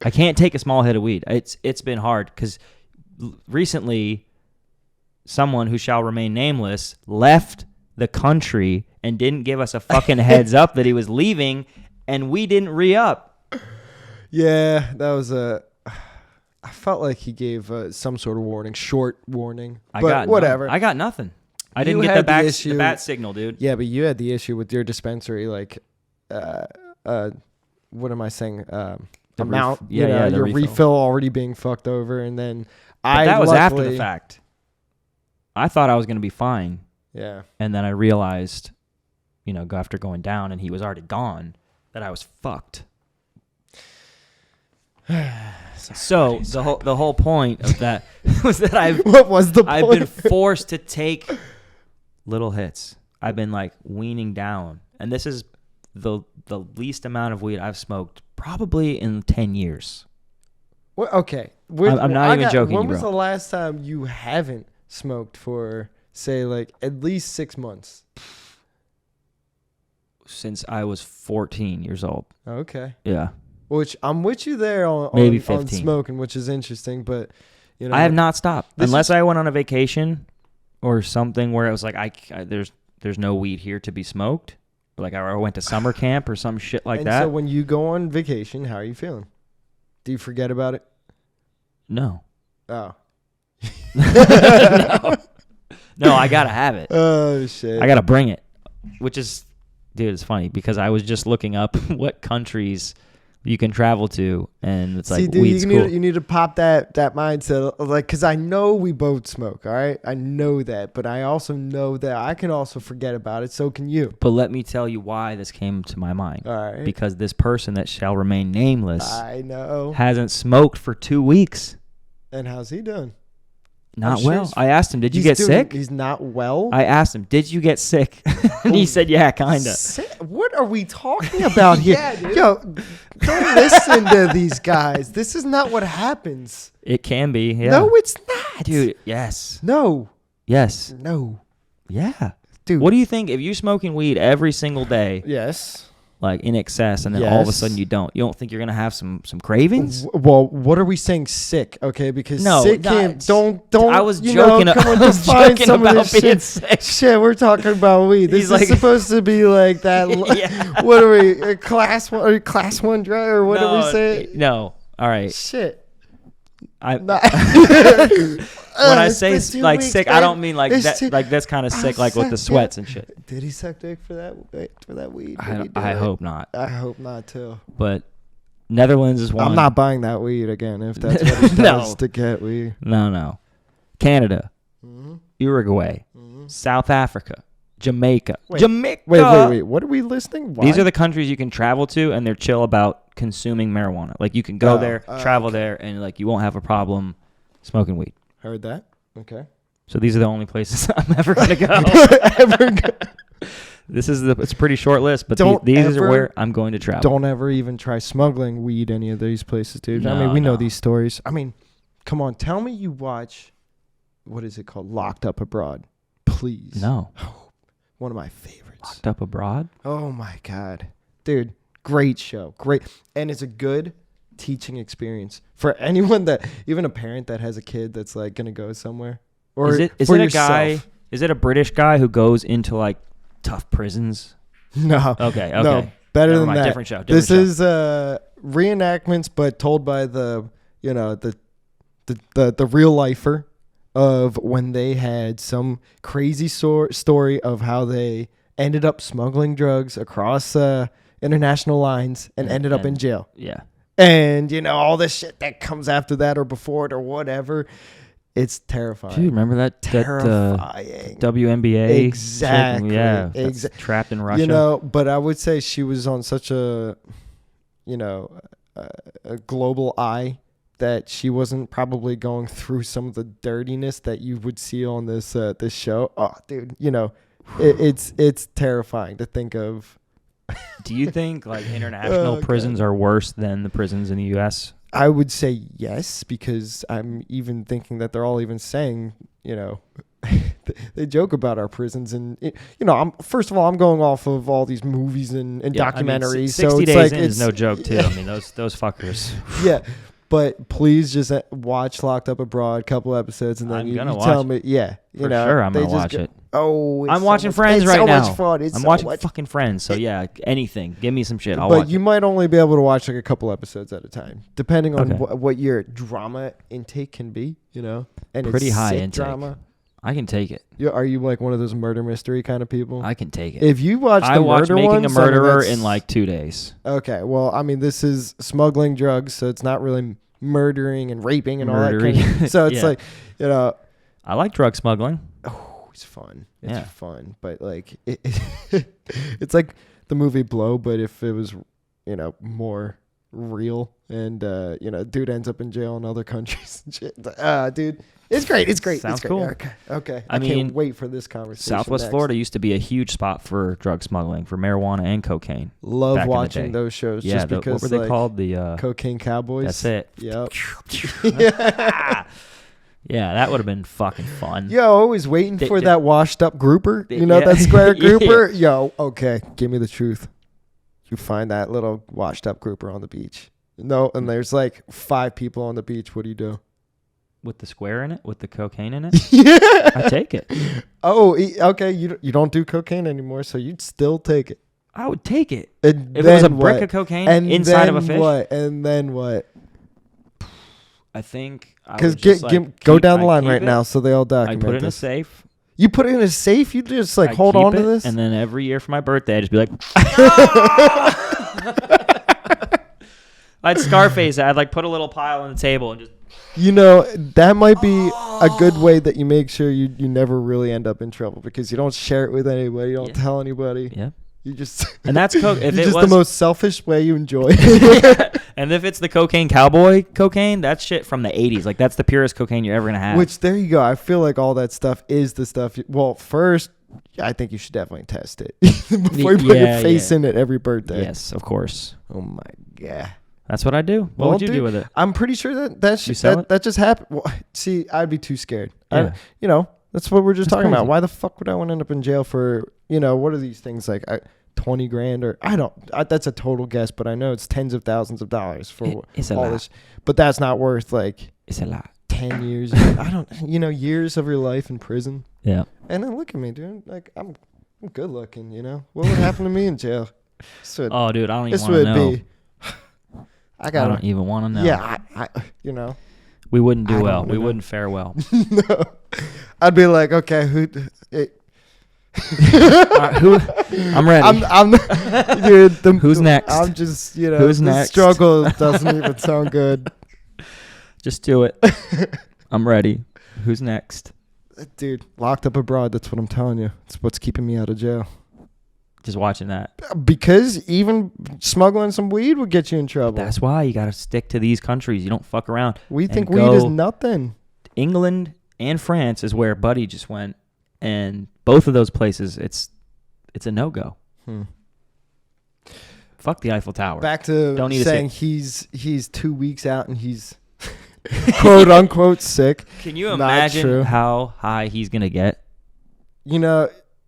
I can't take a small hit of weed. It's been hard because recently someone who shall remain nameless left the country and didn't give us a fucking heads up that he was leaving, and we didn't re-up. Yeah, that was I felt like he gave some sort of warning, short warning. Whatever. I got nothing. I didn't get the bat signal, dude. Yeah, but you had the issue with your dispensary, like, what am I saying? Amount. Your refill already being fucked over, and then that was after the fact. I thought I was going to be fine. Yeah. And then I realized, after going down and he was already gone, that I was fucked. So the whole point of that was that I've been forced to take little hits. I've been like weaning down, and this is the least amount of weed I've smoked probably in 10 years. Well, okay, I'm not even joking. When was the last time you haven't smoked for, say, like at least 6 months? Since I was 14 years old. Okay. Yeah. Which I'm with you there on maybe 15. On smoking, which is interesting, but I have not stopped unless I went on a vacation or something where it was like there's no weed here to be smoked. Like I went to summer camp or some shit like that. So when you go on vacation, how are you feeling? Do you forget about it? No. Oh. No, I gotta have it. Oh shit. I gotta bring it. Which is, dude, it's funny because I was just looking up what countries you can travel to, and it's like, dude, weed's cool. You need to pop that mindset, like, because I know we both smoke, all right? I know that, but I also know that I can also forget about it, so can you. But let me tell you why this came to my mind. All right. Because this person that shall remain nameless hasn't smoked for 2 weeks. And how's he doing? Not well. I asked him, did you get sick? He's not well? I asked him, did you get sick? And he said, yeah, kind of. What are we talking about here? Yeah, dude. Yo, don't listen to these guys. This is not what happens. It can be, yeah. No, it's not. Dude, yes. No. Yes. No. Yeah. Dude. What do you think if you're smoking weed every single day? Yes. Like in excess, and then all of a sudden you don't think you're gonna have some cravings? Well, what are we saying? Sick, okay? Because sick can't. Don't. I was joking. I was joking about being sick. Shit, we're talking about weed. This is supposed to be like that. Yeah. What are we? Class 1 or class 1 drug or what are we saying? No. All right. Shit. When I say like sick, I don't mean like that. Like that's kind of sick, like with the sweats and shit. Did he suck dick for that weed? I hope not. I hope not too. But Netherlands is one. I'm not buying that weed again if that's what it does to get weed. No. Canada, Uruguay, South Africa, Jamaica. Jamaica. Wait. What are we listing? Why? These are the countries you can travel to, and they're chill about consuming marijuana. Like you can go there, travel there, and like you won't have a problem smoking weed. Heard that. Okay. So these are the only places I'm ever gonna go. It's a pretty short list, but these are where I'm going to travel. Don't ever even try smuggling weed any of these places, dude. I mean, we know these stories. I mean, come on, tell me you watch, what is it called? Locked Up Abroad. Please. No. One of my favorites. Locked Up Abroad? Oh my God. Dude, great show. Great. And it's a good teaching experience for anyone that, even a parent that has a kid that's like gonna go somewhere. Or is for it a yourself. guy? Is it a British guy who goes into like tough prisons? No. Okay. No, better Never than mind, that. different show. This is reenactments, but told by the real lifer of when they had some crazy story of how they ended up smuggling drugs across international lines and ended up in jail. Yeah. And all this shit that comes after that or before it or whatever. It's terrifying. Do you remember that terrifying WNBA? Exactly. Chick? Yeah. Trapped in Russia. But I would say she was on such a global eye that she wasn't probably going through some of the dirtiness that you would see on this show. Oh, dude, it's terrifying to think of. Do you think like international prisons are worse than the prisons in the U.S.? I would say yes, because I'm even thinking that they're all even saying, they joke about our prisons, and first of all, I'm going off of all these movies and documentaries. I mean, 60 so it's Days like in is no joke too. I mean, those fuckers. Yeah, but please just watch Locked Up Abroad, couple episodes, and then you tell me. Yeah, For sure, I'm gonna watch it. Oh, I'm watching Friends right now. It's so much fun. I'm watching fucking Friends. So yeah, anything. Give me some shit. I'll watch But you might only be able to watch like a couple episodes at a time, depending on what your drama intake can be. And pretty it's high sick intake. drama. I can take it. Are you like one of those murder mystery kind of people? I can take it. If you watch I the watched murder Making ones, a Murderer in like 2 days. Okay, well, I mean, this is smuggling drugs, so it's not really mordering and raping and all that kind of. So it's like, I like drug smuggling. Oh, it's fun. It's Yeah. fun, but like it's like the movie Blow, but if it was more real, and dude ends up in jail in other countries and shit. Dude, it's great. It's great. Sounds it's great. cool. Okay. I can't mean, wait for this conversation. Southwest next. Florida used to be a huge spot for drug smuggling, for marijuana and cocaine. Love back in the watching day. those shows. Yeah, just because what were they called? The Cocaine Cowboys. That's it. Yep. Yeah, that would have been fucking fun. Yo, always waiting for that washed up grouper. That square grouper. Yo, okay, give me the truth. You find that little washed up grouper on the beach. No, and there's like 5 people on the beach. What do you do? With the square in it? With the cocaine in it? Yeah. I take it. Oh, okay. You don't do cocaine anymore, so you'd still take it. I would take it. And if it was a brick of cocaine inside of a fish. What? And then what? I think because go down the line right now, so they all document. I put it in a this. safe. You put it in a safe? You just like hold on to this? And then every year for my birthday, I'd just be like, I'd Scarface. I'd like put a little pile on the table and just. That might be a good way that you make sure you never really end up in trouble, because you don't share it with anybody. You don't tell anybody. Yeah. You just. And that's coke. If it's it just was the most selfish way you enjoy. And if it's the cocaine cowboy cocaine, that's shit from the 80s. Like, that's the purest cocaine you're ever going to have. Which, there you go. I feel like all that stuff is the stuff. Well, first, I think you should definitely test it before you put your face in it every birthday. Yes, of course. Oh, my God. That's what I do. What would you do with it? I'm pretty sure that just happened. Well, see, I'd be too scared. Yeah. That's what we're just talking crazy. about. Why the fuck would I want to end up in jail for, what are these things like 20 grand or that's a total guess, but I know it's tens of thousands of dollars for it's a all lot. this, but that's not worth like It's a lot. 10 years. Years of your life in prison. Yeah. And then look at me, dude. Like I'm good looking, What would happen to me in jail? Oh, dude, I don't even want to know. I don't even want to know. Yeah, I we wouldn't do well. We wouldn't fare well. No. I'd be like, okay, I'm ready. Dude. Who's next? I'm just, Who's the next? struggle doesn't even sound good. Just do it. I'm ready. Who's next? Dude, Locked Up Abroad. That's what I'm telling you. It's what's keeping me out of jail. Just watching that. Because even smuggling some weed would get you in trouble. That's why you got to stick to these countries. You don't fuck around. We think weed is nothing. England and France is where Buddy just went, and both of those places, it's a no-go. Fuck the Eiffel Tower. Back to don't need saying he's 2 weeks out and he's quote unquote sick. Can you imagine how high he's gonna get?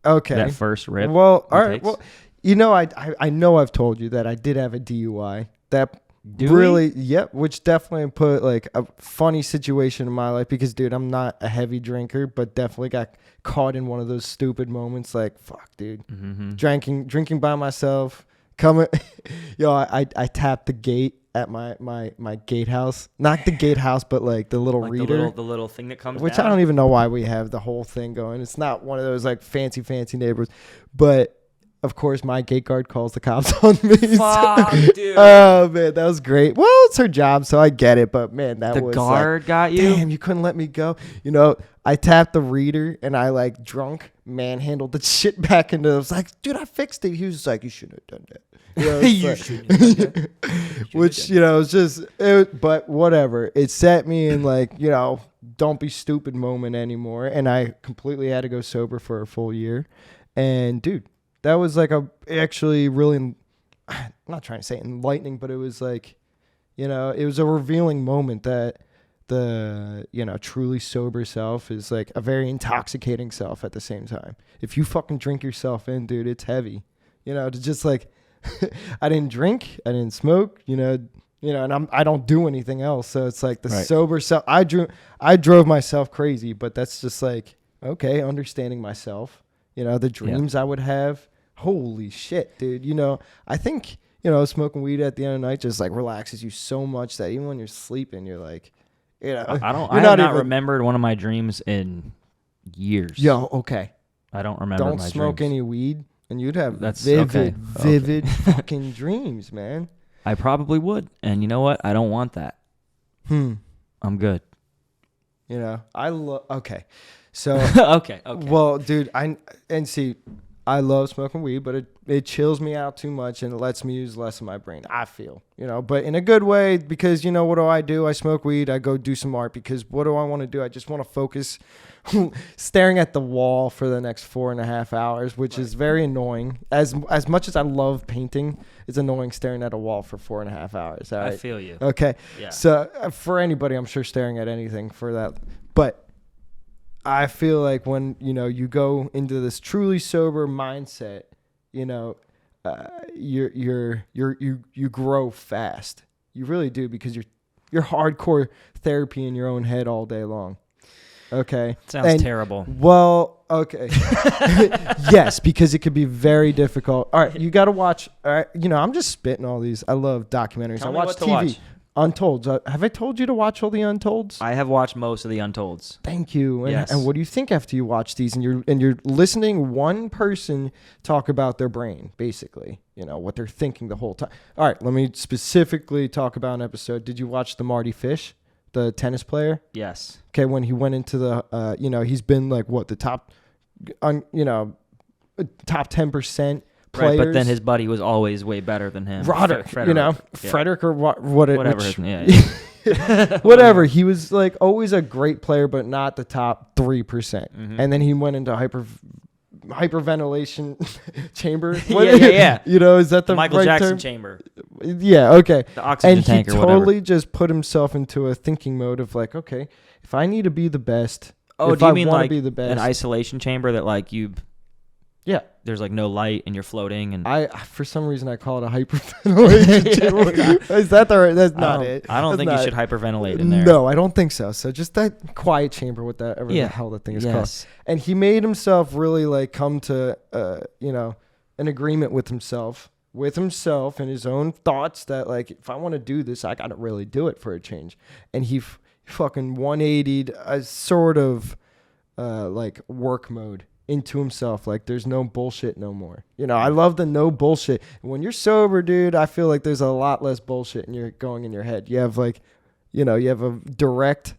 Okay. That first rip. Well, all right. Well, I know I've told you that I did have a DUI. That Yep, which definitely put like a funny situation in my life because, dude, I'm not a heavy drinker, but definitely got caught in one of those stupid moments. Like, fuck, dude, drinking by myself. I tapped the gate at my gatehouse, not the gatehouse, but like the little reader, the little thing that comes which down. I don't even know why we have the whole thing going. It's not one of those like fancy neighbors, but of course my gate guard calls the cops on me. Fuck, dude. Oh man, that was great. Well, it's her job, so I get it, but man, that was the guard got you. Damn, you couldn't let me go. You know, I tapped the reader and I like drunk manhandled the shit back into. I was like, dude, I fixed it. He was like, you shouldn't have done that. You know, You shouldn't have done that. Which, you know, but whatever. It set me in like, you know, don't be stupid moment anymore. And I completely had to go sober for a full year. And dude, that was like actually really, I'm not trying to say enlightening, but it was like, you know, it was a revealing moment that the, you know, truly sober self is like a very intoxicating self at the same time. If you fucking drink yourself in, dude, it's heavy. You know, to just like, I didn't drink, I didn't smoke, you know, and I don't do anything else. So it's like the sober self. I drove myself crazy, but that's just like, okay, understanding myself, you know, the dreams I would have. Holy shit, dude. You know, I think, you know, smoking weed at the end of the night just like relaxes you so much that even when you're sleeping, you're like, you know, I have not remembered one of my dreams in years. Yo, okay. I don't remember. Don't my smoke dreams. any weed. And you'd have That's vivid fucking dreams, man. I probably would. And you know what? I don't want that. I'm good. You know, okay. So, okay. Well, dude, I love smoking weed, but it chills me out too much and it lets me use less of my brain, I feel, you know, but in a good way because, you know, what do? I smoke weed. I go do some art because what do I want to do? I just want to focus staring at the wall for the next 4.5 hours, which is very annoying. As much as I love painting, it's annoying staring at a wall for 4.5 hours. All right? I feel you. Okay. Yeah. So for anybody, I'm sure staring at anything for that, but I feel like when, you know, you go into this truly sober mindset, you know, you grow fast. You really do because you're hardcore therapy in your own head all day long. Okay. Sounds terrible. Well, okay. Yes, because it could be very difficult. All right, you got to watch. All right, you know, I'm just spitting all these. I love documentaries. Tell I me watch what to TV. watch. Untolds. Have I told you to watch all the Untolds? I have watched most of the Untolds. Thank you. And, yes. And what do you think after you watch these and you're listening one person talk about their brain, basically, you know, what they're thinking the whole time. All right, let me specifically talk about an episode. Did you watch the Marty Fish, the tennis player? Yes. Okay, when he went into the, you know, he's been like what the top 10%. Players. Right, but then his buddy was always way better than him. Frederick, you know, yeah. Frederick or whatever. Whatever. He was like always a great player, but not the top 3%. Mm-hmm. And then he went into hyperventilation chamber. Yeah. You know, is that the Michael right Jackson term? chamber? Yeah. Okay. The oxygen tank or whatever. And he totally just put himself into a thinking mode of like, okay, if I need to be the best, do you mean like be the best, an isolation chamber that like you? Yeah. There's like no light and you're floating and for some reason I call it a hyperventilation chamber. Is that the right? That's not it. I don't think you should hyperventilate in there. No, I don't think so. So just that quiet chamber with that, the hell that thing is called. And he made himself really like come to, you know, an agreement with himself and his own thoughts that like, if I want to do this, I got to really do it for a change. And he fucking 180'd a sort of like work mode into himself. Like there's no bullshit no more. You know, I love the no bullshit. When you're sober, dude, I feel like there's a lot less bullshit and you're going in your head. You have like, you know, you have a direct,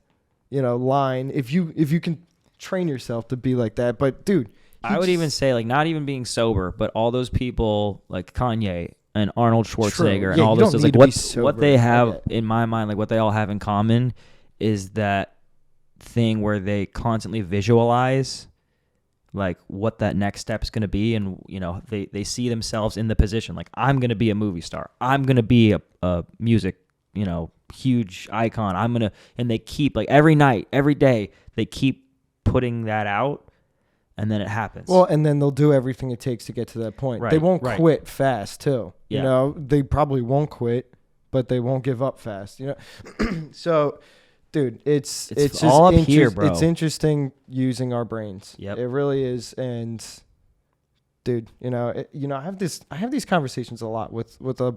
you know, line. If you can train yourself to be like that. But dude, I would even say like not even being sober, but all those people like Kanye and Arnold Schwarzenegger and all those like what they have in my mind, like what they all have in common is that thing where they constantly visualize like what that next step is going to be. And, you know, they see themselves in the position. Like, I'm going to be a movie star. I'm going to be a music, you know, huge icon. And they keep like every night, every day, they keep putting that out and then it happens. Well, and then they'll do everything it takes to get to that point. Right, they won't quit fast too. Yeah. You know, they probably won't quit, but they won't give up fast. You know, so. Dude, it's just all up here, bro. It's interesting using our brains. Yep. It really is. And dude, I have these conversations a lot with a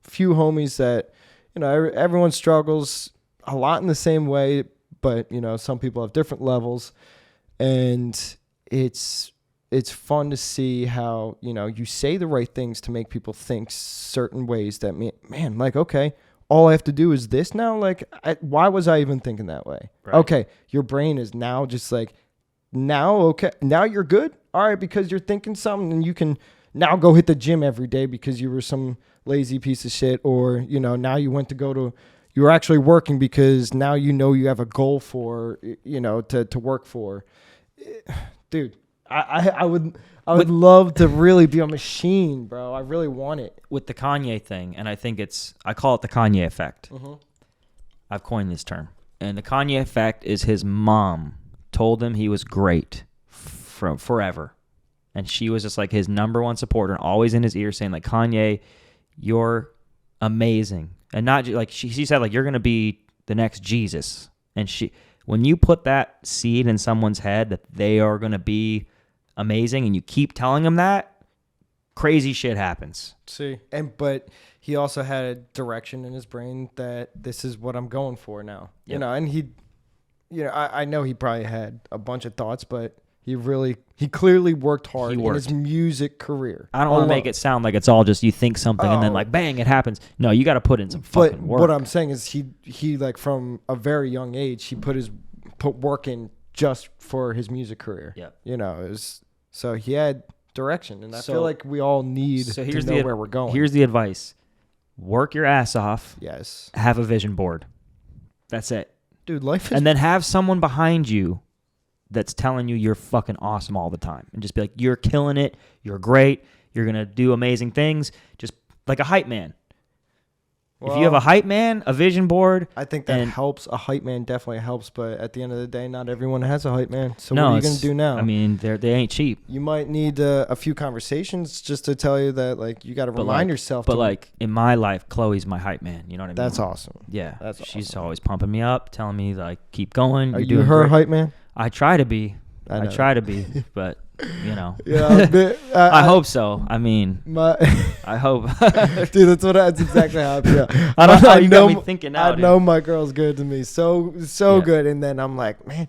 few homies that, everyone struggles a lot in the same way, but some people have different levels, and it's fun to see how, you say the right things to make people think certain ways that man, like, okay, all I have to do is this now? Like, why was I even thinking that way? Right. Okay, your brain is now just like, okay, now you're good? All right, because you're thinking something, and you can now go hit the gym every day because you were some lazy piece of shit, or, now you you're actually working because now you have a goal for, to work for. Dude, I would love to really be a machine, bro. I really want it. With the Kanye thing, and I call it the Kanye effect. Mm-hmm. I've coined this term. And the Kanye effect is his mom told him he was great from forever. And she was just like his number one supporter, and always in his ear saying, like, Kanye, you're amazing. And not like she said, like, you're going to be the next Jesus. And when you put that seed in someone's head that they are going to be amazing, and you keep telling them that, crazy shit happens. See, but he also had a direction in his brain that this is what I'm going for now. Yep. And he, I know he probably had a bunch of thoughts, but he clearly worked hard in his music career. I don't want to make it sound like it's all just you think something and then like bang, it happens. No, you got to put in some fucking work. What I'm saying is he like from a very young age, he put work in just for his music career. Yeah. So he had direction, and I feel like we all need to know where we're going. Here's the advice. Work your ass off. Yes. Have a vision board. That's it. Dude, life is... And then have someone behind you that's telling you you're fucking awesome all the time. And just be like, you're killing it. You're great. You're going to do amazing things. Just like a hype man. Well, if you have a hype man, a vision board. I think that helps. A hype man definitely helps. But at the end of the day, not everyone has a hype man. So what are you going to do now? I mean, they ain't cheap. You might need a few conversations just to tell you that, like, you got to remind yourself. But like in my life, Chloe's my hype man. You know what I mean? That's awesome. Yeah. She's awesome. Always pumping me up, telling me, like, keep going. Are you her hype man? I try to be. I try to be, but Yeah, I hope so. I mean, I hope, dude. That's exactly how I feel. I don't know. You got me thinking now. I know my girl's good to me, so good, and then I'm like, man,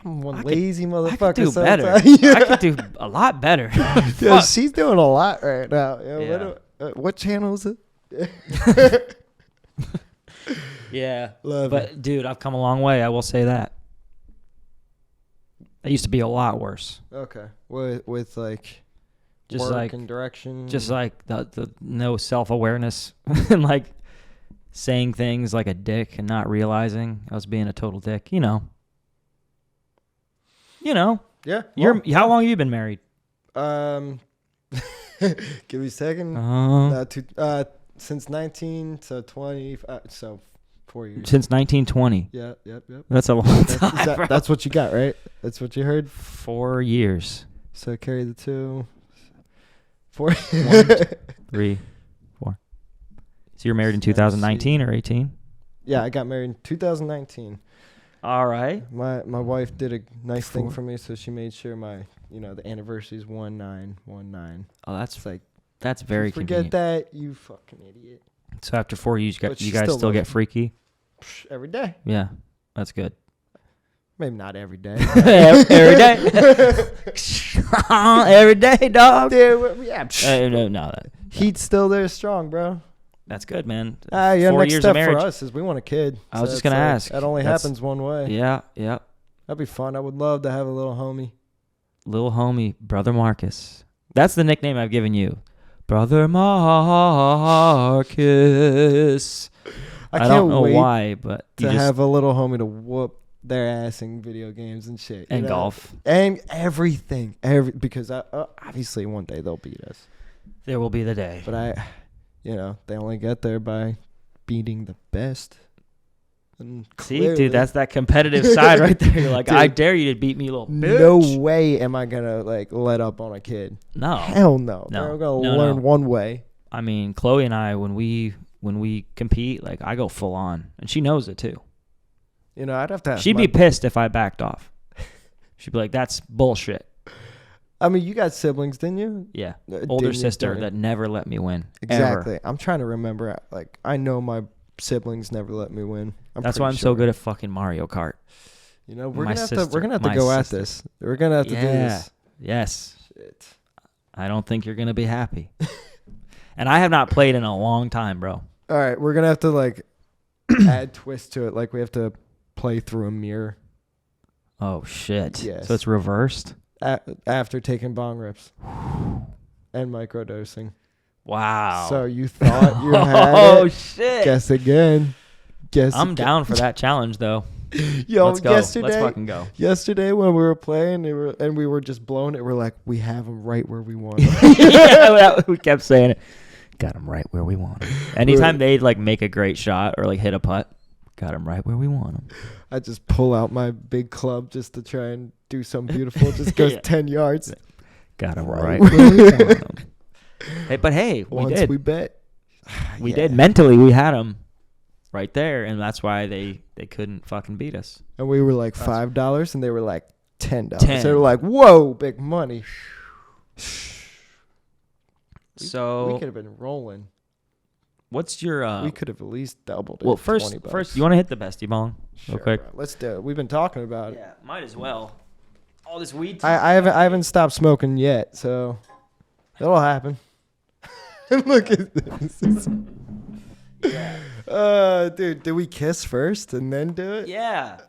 I'm one lazy motherfucker. I could do better. I could do a lot better. Yeah, she's doing a lot right now. What channel is it? Yeah, Love but it. Dude, I've come a long way. I will say that. It used to be a lot worse. Okay. With like just work like and direction. Just like the no self-awareness and like saying things like a dick and not realizing I was being a total dick, Yeah. How long have you been married? Give me a second. Since 19 to 20, so 4 years. Since 1920. Yeah, yep. That's a long time. That's what you got, right? That's what you heard? 4 years. So carry the 2. 4. 1, 2, 3, 4. So you're married in 2019 or 18? Yeah, I got married in 2019. All right. My wife did a nice thing for me, so she made sure my, the anniversary is 1919. Oh, that's very convenient. Forget that, you fucking idiot. So after 4 years, you guys still get freaky? Every day. Yeah, that's good. Maybe not every day. Every day. Every day, dog. Dude, yeah. No. Heat's still there strong, bro. That's good, man. 4 next years step of marriage for us is we want a kid. I was just going to ask. That only happens one way. Yeah. That'd be fun. I would love to have a little homie. Little homie, Brother Marcus. That's the nickname I've given you. Brother Marcus. I don't know why, but to have a little homie to whoop their ass in video games and shit. And golf. And everything. Because obviously one day they'll beat us. There will be the day. But they only get there by beating the best. See, dude, that's that competitive side right there. You're like, dude, I dare you to beat me, little bitch. No way am I gonna let up on a kid. No, hell no. We're gonna learn one way. I mean, Chloe and I, when we when we compete, like I go full on, and she knows it too. You know, I'd have to ask She'd be pissed if I backed off. She'd be like, "That's bullshit." I mean, you got siblings, didn't you? Yeah, older sister that never let me win. Exactly. Ever. I'm trying to remember. Like, I know my siblings never let me win. That's why I'm so good at fucking Mario Kart. You know, we're gonna have to go at this. We're gonna have to do this. Yes. Shit. I don't think you're gonna be happy. And I have not played in a long time, bro. All right, we're gonna have to like add twist to it. Like we have to play through a mirror. Oh shit. Yes. So it's reversed. After taking bong rips and microdosing. Wow. So you thought you had oh it. shit. Guess again. I'm down for that challenge though. Yo, let's go. yesterday, Let's fucking go. Yesterday when we were playing, we were just blowing it. We're like, we have them right where we want them. Yeah, we kept saying it. Got them right where we want them. Anytime they'd like make a great shot or like hit a putt, got them right where we want them. I just pull out my big club just to try and do something beautiful. Just goes 10 yards. Got them right where we want them. Hey, but hey, we did. We bet. We did. Mentally, we had them right there, and that's why they couldn't fucking beat us. And we were like $5, and they were like $10. 10. They were like, whoa, big money. So we could have been rolling. What's your? We could have at least doubled it. Well, first, you want to hit the bestie bong real quick? Bro. Let's do it. We've been talking about it. Yeah, might as well. All this weed. I haven't stopped smoking yet, so it'll happen. Look at this. Yeah. Dude, did we kiss first and then do it? Yeah.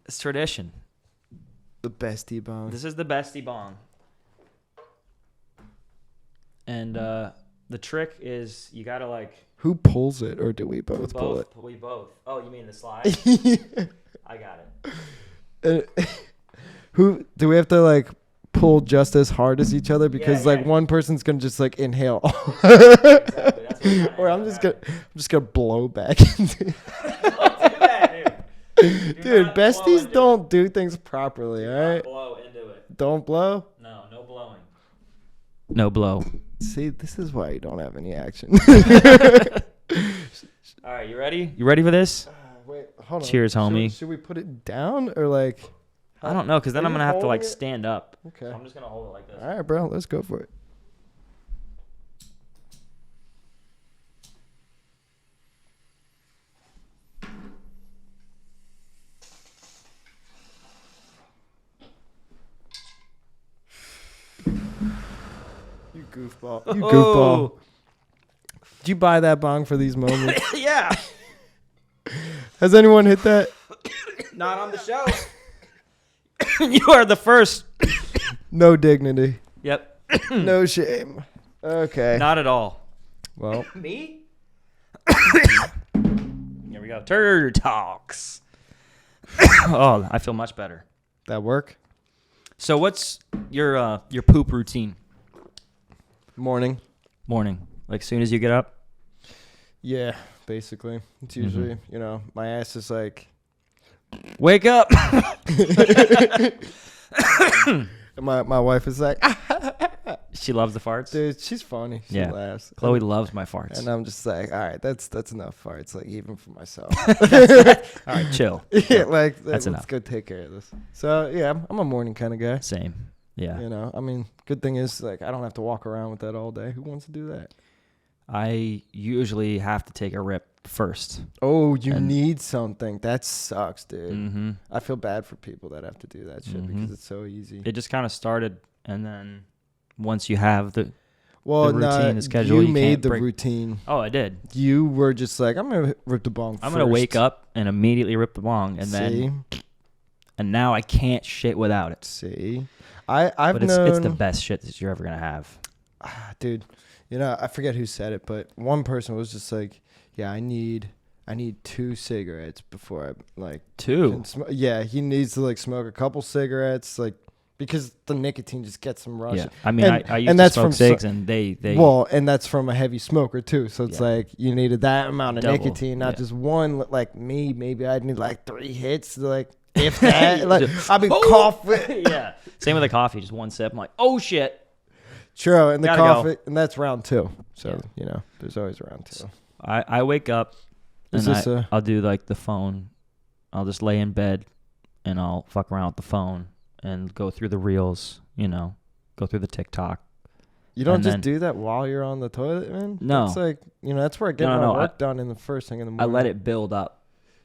It's tradition. The bestie bong. This is the bestie bong. And the trick is you gotta like. Who pulls it, or do we both pull it? We both. Oh, you mean the slide? I got it. Who do we have to like pull just as hard as each other? Because like one person's gonna just like inhale, exactly. Or I'm just gonna blow back into it. Don't do that, dude. Dude, besties don't do things properly. All right. Blow into it. Don't blow. No blowing. No blow. See, this is why you don't have any action. All right, you ready? You ready for this? Wait, hold on. Cheers, homie. Should we put it down or like? I don't know, because then I'm going to have to like stand up. Okay. So I'm just going to hold it like this. All right, bro. Let's go for it. You goofball. You goofball. Did you buy that bong for these moments? Yeah. Has anyone hit that? Not on the show. You are the first. No dignity. Yep. No shame. Okay. Not at all. Well. Me? Here we go. Turd talks. Oh, I feel much better. That work? So what's your poop routine? Morning. Like as soon as you get up? Yeah, basically. It's usually, my ass is like, wake up. my wife is like, she loves the farts. Dude, she's funny. She laughs. Chloe loves my farts. And I'm just like, all right, that's enough farts, like even for myself. All right, chill. Yeah, like that's let's enough. go take care of this. So yeah, I'm a morning kind of guy. Same. Yeah. I mean, good thing is like I don't have to walk around with that all day. Who wants to do that? I usually have to take a rip first. Oh, you need something. That sucks, dude. Mm-hmm. I feel bad for people that have to do that shit because it's so easy. It just kind of started, and then once you have the routine, the schedule, you made the routine. Oh, I did. You were just like, I'm gonna rip the bong. I'm gonna wake up and immediately rip the bong, and then, and now I can't shit without it. See, I've known known it's the best shit that you're ever gonna have, dude. I forget who said it, but one person was just like, yeah, I need 2 cigarettes before I like 2. Yeah, he needs to like smoke a couple cigarettes, like because the nicotine just gets him rushing. Yeah, I mean, I used to smoke cigs, and they well, and that's from a heavy smoker too. So it's like you needed that amount of nicotine, not just one. Like me, maybe I'd need like 3 hits, like if that. Like I'd be coughing. Yeah, same with the coffee, just one sip. I'm like, oh shit. True, and the Gotta coffee, go. and that's round 2. So there's always round 2. I wake up Is and this a- I'll do like the phone. I'll just lay in bed and I'll fuck around with the phone and go through the reels, go through the TikTok. You don't And just then- do that while you're on the toilet, man? No. It's like, that's where I get my No, work done in the first thing in the I morning. let it build up.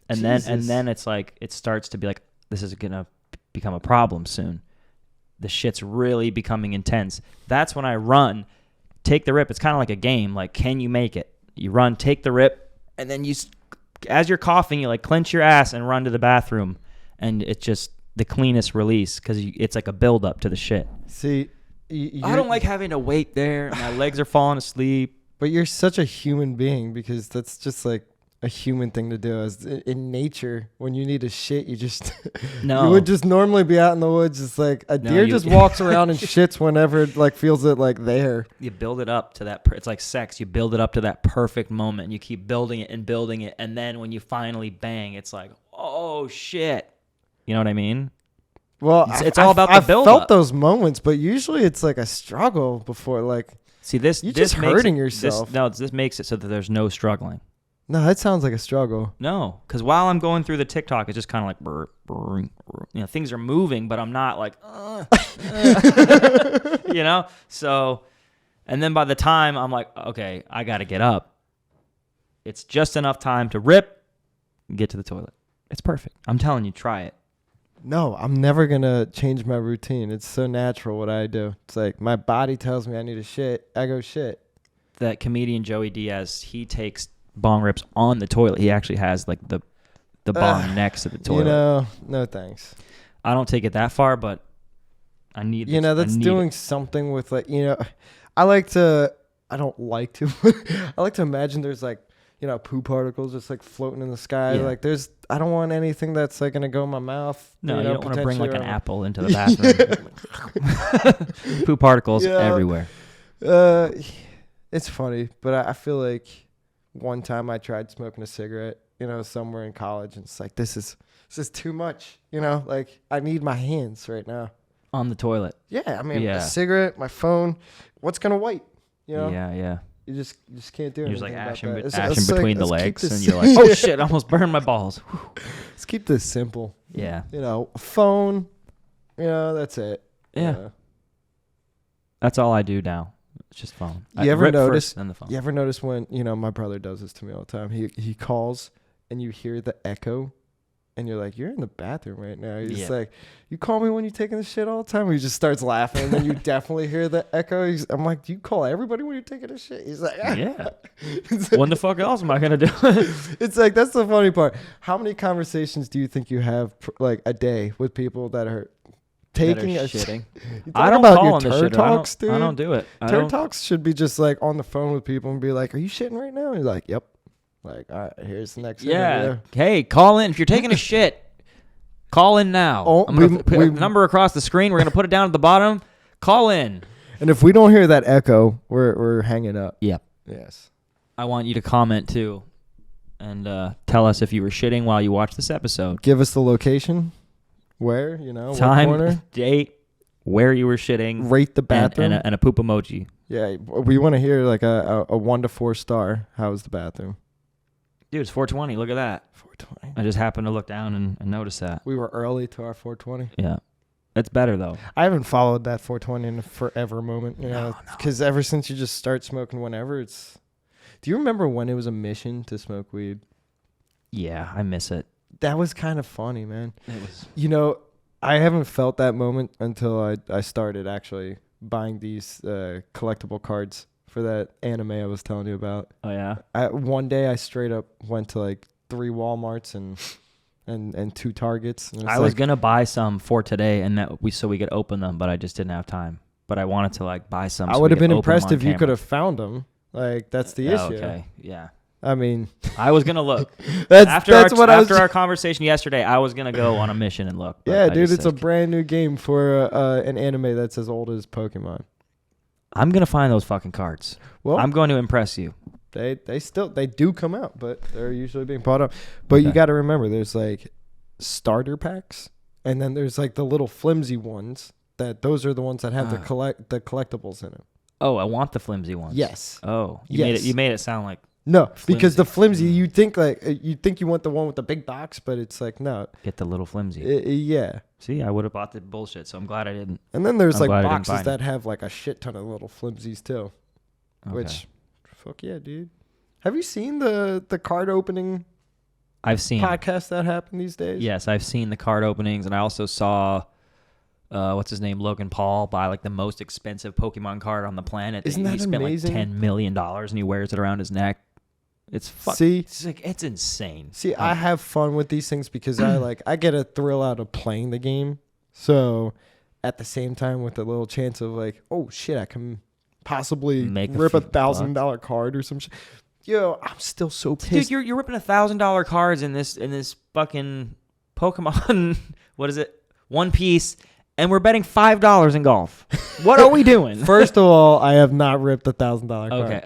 And Jesus. then it's like it starts to be like this is going to become a problem soon. The shit's really becoming intense. That's when I run, take the rip. It's kind of like a game. Like, can you make it? You run, take the rip, and then as you're coughing, you like clench your ass and run to the bathroom. And it's just the cleanest release because it's like a build up to the shit. See, I don't like having to wait there. My legs are falling asleep. But you're such a human being because that's just like a human thing to do. As in nature, when you need a shit, you just No. you would just normally be out in the woods. It's like a deer just walks around and shits whenever it like feels it like there. You build it up to that. It's like sex. You build it up to that perfect moment. And you keep building it, and then when you finally bang, it's like, oh shit. You know what I mean? Well, It's all about the I've build felt up. those moments, but usually it's like a struggle before. Like, See this. you're this just makes hurting it- yourself. This makes it so that there's no struggling. no, that sounds like a struggle. No, because while I'm going through the TikTok, it's just kind of like, brr, brr, brr. Things are moving, but I'm not like, So, and then by the time I'm like, okay, I got to get up. It's just enough time to rip, and get to the toilet. It's perfect. I'm telling you, try it. No, I'm never gonna change my routine. It's so natural what I do. It's like my body tells me I need a shit. I go shit. That comedian Joey Diaz, he takes bong rips on the toilet. He actually has like the bong next to the toilet. No thanks. I don't take it that far, but I need. That's doing something with like, I don't like to, I like to imagine there's like, poo particles just like floating in the sky. Yeah. Like I don't want anything that's like going to go in my mouth. No, you don't want to bring like an potentially apple into the bathroom. Poo particles everywhere. It's funny, but I feel like one time I tried smoking a cigarette, somewhere in college, and it's like, this is too much, like I need my hands right now. On the toilet. Yeah, I mean, Yeah. a cigarette, my phone, what's going to wipe, Yeah. You just can't do You're anything just like about that. ashing It's like, between the let's keep legs, this- and you're like, oh shit, I almost burned my balls. Let's keep this simple. Yeah. A phone, that's it. Yeah. That's all I do now. It's just phone. You ever rip notice? first, then the phone. You ever notice when my brother does this to me all the time? He calls and you hear the echo, and you're like, you're in the bathroom right now. He's just like, you call me when you're taking the shit all the time. He just starts laughing, and then you definitely hear the echo. I'm like, do you call everybody when you're taking a shit? He's like, Yeah. It's like- When the fuck else am I gonna do? It's like, that's the funny part. How many conversations do you think you have like a day with people that are taking That are a shitting. You I don't talk about call your on the turd shit. talks, dude. I don't do it. Turd talks should be just like on the phone with people and be like, are you shitting right now? And you're like, yep. Like, all right, here's the next Yeah. interview. Hey, call in if you're taking a shit. Call in now. Oh, I'm gonna we- put a number across the screen. We're gonna put it down at the bottom. Call in. And if we don't hear that echo, we're hanging up. Yep. Yes. I want you to comment too, and tell us if you were shitting while you watched this episode. Give us the location. Where, what Time, corner. date, where you were shitting, Rate the bathroom. and a poop emoji. Yeah, we want to hear like a 1 to 4 star. How's the bathroom? Dude, it's 420. Look at that. 420. I just happened to look down and notice that. We were early to our 420. Yeah. That's better, though. I haven't followed that 420 in a forever moment. No. Because ever since you just start smoking whenever, it's... Do you remember when it was a mission to smoke weed? Yeah, I miss it. That was kind of funny, man. It was. I haven't felt that moment until I started actually buying these collectible cards for that anime I was telling you about. Oh, yeah? One day I straight up went to like 3 Walmarts and 2 Targets. And I was going to buy some for today so we could open them, but I just didn't have time. But I wanted to like buy some. I so would we have could been open them impressed on if you camera. could have found them. Like, that's the issue. Okay, yeah. I mean, I was going to look. that's what I was... After our conversation yesterday, I was going to go on a mission and look. but Yeah, I dude, just it's a said, brand new game for an anime that's as old as Pokemon. I'm going to find those fucking cards. Well, I'm going to impress you. they do come out, but they're usually being bought up. But you Okay. got to remember, there's like starter packs, and then there's like the little flimsy ones. Those are the ones that have the collectibles in them. Oh, I want the flimsy ones. Yes. Oh, you Yes. made it sound like No, because the flimsy, you think you want the one with the big box, but it's like no. Get the little flimsy. Yeah. See, I would have bought the bullshit, so I'm glad I didn't. And then there's I'm like glad I didn't boxes buy that have like a shit ton of little flimsies too. Okay. Which, fuck yeah, dude. Have you seen the card opening I've seen podcasts that happen these days? Yes, I've seen the card openings, and I also saw what's his name, Logan Paul, buy like the most expensive Pokemon card on the planet. Isn't that he spent amazing? like $10 million, and he wears it around his neck. It's it's insane. See, I have fun with these things because I get a thrill out of playing the game. So at the same time, with a little chance of like, oh shit, I can possibly rip a $1,000 card or some shit. Yo, I'm still so pissed. Dude, you're ripping $1,000 cards in this fucking Pokemon. What is it? One Piece. And we're betting $5 in golf. What are we doing? First of all, I have not ripped a $1,000 card.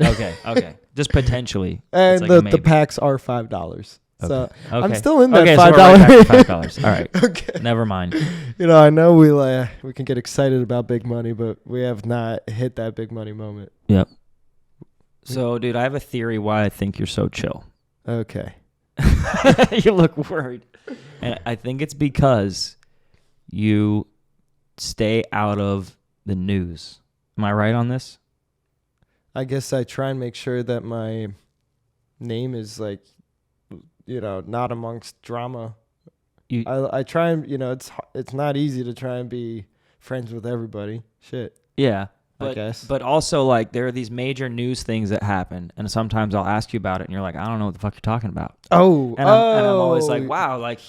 Okay. Just potentially. And the packs are $5. So Okay. I'm still in that $5. So we're right back to $5. All right. Okay. Never mind. I know we can get excited about big money, but we have not hit that big money moment. Yep. So, dude, I have a theory why I think you're so chill. Okay. You look worried. And I think it's because you stay out of the news. Am I right on this? I guess I try and make sure that my name is like, not amongst drama. I try and, it's not easy to try and be friends with everybody. Shit. Yeah. I guess. But also, like, there are these major news things that happen, and sometimes I'll ask you about it, and you're like, I don't know what the fuck you're talking about. Oh. And I'm always like, wow, like,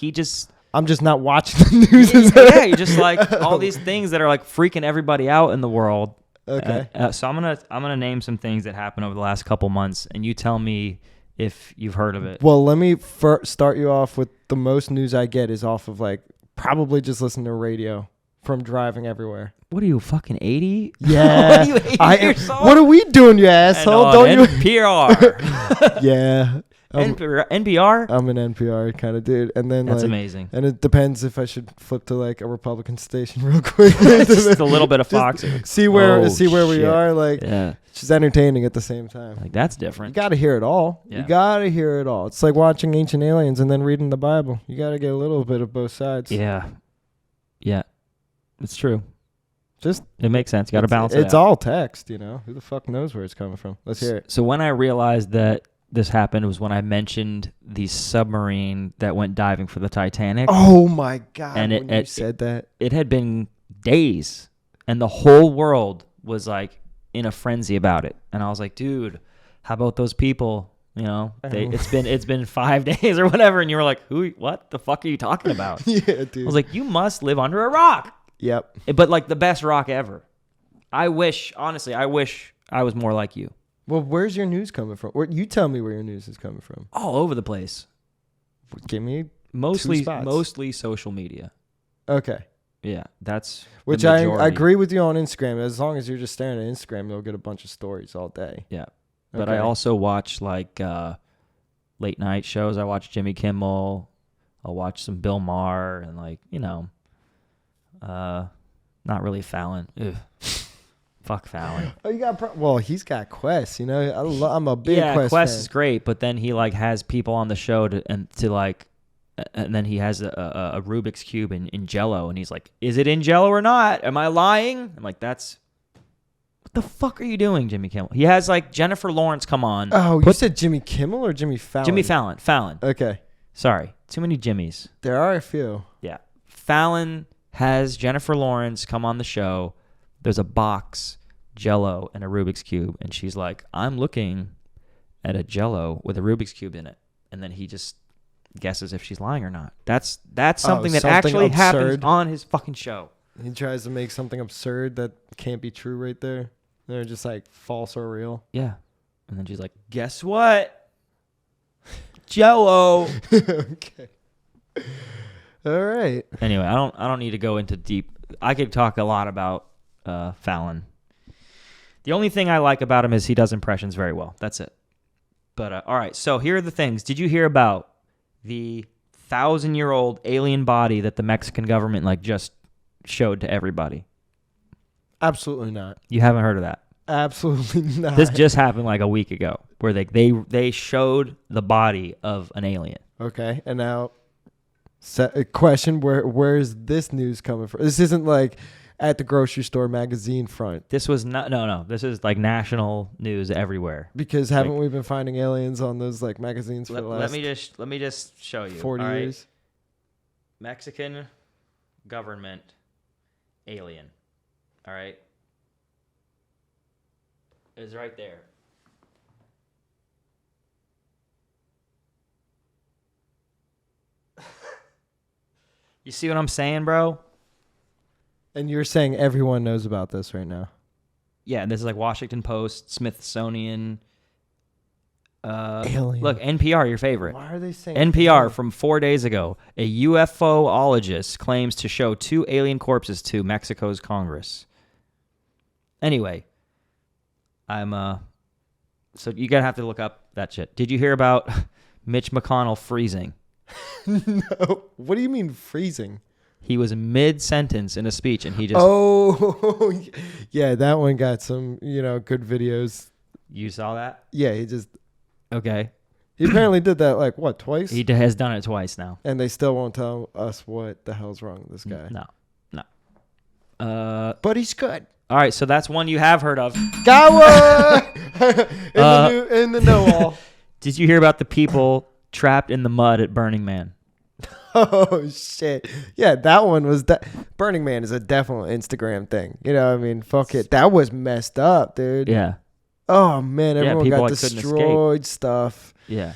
I'm just not watching the news. Yeah, you just like all these things that are like freaking everybody out in the world. Okay. So I'm gonna name some things that happened over the last couple months, and you tell me if you've heard of it. Well, let me start you off with the most news I get is off of like probably just listening to radio from driving everywhere. What are you, fucking 80? Yeah. What are you, 80 years old? What are we doing, you asshole? Don't you? NPR. Yeah. NPR? I'm an NPR kind of dude. And then that's amazing. And it depends if I should flip to like a Republican station real quick. Just a little bit of Fox. See where we are. Like, yeah. It's just entertaining at the same time. Like, that's different. You got to hear it all. Yeah. You got to hear it all. It's like watching Ancient Aliens and then reading the Bible. You got to get a little bit of both sides. Yeah. Yeah. It's true. It makes sense. You got to balance it out. It's all text, Who the fuck knows where it's coming from? Let's hear it. So when I realized that this happened was when I mentioned the submarine that went diving for the Titanic. Oh my God. And when you said that. It had been days and the whole world was like in a frenzy about it. And I was like, dude, how about those people? It's been 5 days or whatever. And you were like, what the fuck are you talking about? Yeah, dude. I was like, you must live under a rock. Yep. But like the best rock ever. Honestly, I wish I was more like you. Well, where's your news coming from? You tell me where your news is coming from. All over the place. Give me mostly social media. Okay. Yeah, that's which I agree with you on Instagram. As long as you're just staring at Instagram, you'll get a bunch of stories all day. Yeah. But I also watch like late night shows. I watch Jimmy Kimmel. I'll watch some Bill Maher and like, not really Fallon. Ugh. Fuck Fallon. Oh, he's got Quest. I'm a big Quest Quest fan. is great, but then he like has people on the show and then he has a Rubik's cube in Jello, and he's like, "Is it in Jello or not? Am I lying?" I'm like, "What the fuck are you doing, Jimmy Kimmel?" He has like Jennifer Lawrence come on. Oh, you said Jimmy Kimmel or Jimmy Fallon? Jimmy Fallon. Fallon. Okay. Sorry, too many Jimmys. There are a few. Yeah, Fallon has Jennifer Lawrence come on the show. There's a box, Jello, and a Rubik's Cube. And she's like, I'm looking at a Jello with a Rubik's Cube in it. And then he just guesses if she's lying or not. That's something that actually happens on his fucking show. He tries to make something absurd that can't be true right there. They're just like false or real. Yeah. And then she's like, guess what? Jello. Okay. All right. Anyway, I don't need to go into deep. I could talk a lot about Fallon. The only thing I like about him is he does impressions very well. That's it. But all right, so here are the things. Did you hear about the 1,000-year-old alien body that the Mexican government like just showed to everybody? Absolutely not. You haven't heard of that? Absolutely not. This just happened like a week ago, where they showed the body of an alien. Okay, and now, a question: where's this news coming from? This isn't like at the grocery store magazine front. This was not no. This is like national news everywhere. Because haven't we been finding aliens on those like magazines for the last? Let me just show you. 40 years. Mexican government alien. All right. It's right there. You see what I'm saying, bro? And you're saying everyone knows about this right now? Yeah, this is like Washington Post, Smithsonian. Alien. Look, NPR, your favorite. Why are they saying NPR from 4 days ago. A UFOologist claims to show 2 alien corpses to Mexico's Congress. Anyway, so you're gonna have to look up that shit. Did you hear about Mitch McConnell freezing? No. What do you mean freezing? He was mid-sentence in a speech, and he just... Oh, yeah, that one got some, good videos. You saw that? Yeah, he just... Okay. He apparently did that, twice? He has done it twice now. And they still won't tell us what the hell's wrong with this guy. No. But he's good. All right, so that's one you have heard of. Gawa! in the know-all. Did you hear about the people trapped in the mud at Burning Man? Oh, shit. Yeah, that one was... Burning Man is a definite Instagram thing. Fuck it. That was messed up, dude. Yeah. Oh, man, everyone people got couldn't destroyed stuff. Yeah.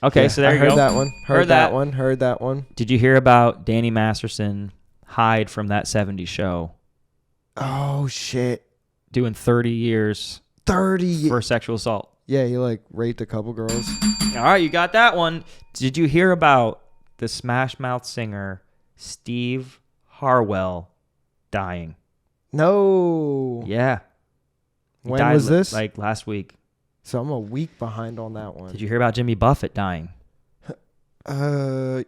Okay, so there you go. Heard that one. Heard that one. Did you hear about Danny Masterson hide from that 70s show? Oh, shit. Doing 30 years 30 for sexual assault. Yeah, he raped a couple girls. All right, you got that one. Did you hear about the Smash Mouth singer Steve Harwell dying? No. Yeah. When was this? Like last week. So I'm a week behind on that one. Did you hear about Jimmy Buffett dying? Okay.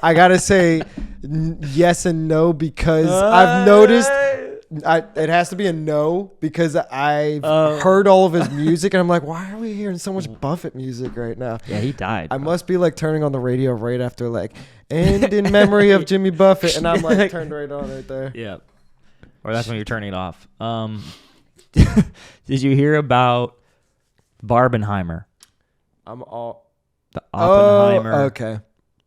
I gotta say yes and no because I've noticed it has to be a no because I've heard all of his music and I'm like, why are we hearing so much Buffett music right now? Yeah, he died. I must be turning on the radio right after and in memory of Jimmy Buffett, and I'm turned right on right there. Yeah. Or that's when you're turning it off. Did you hear about Barbenheimer? The Oppenheimer. Oh, okay.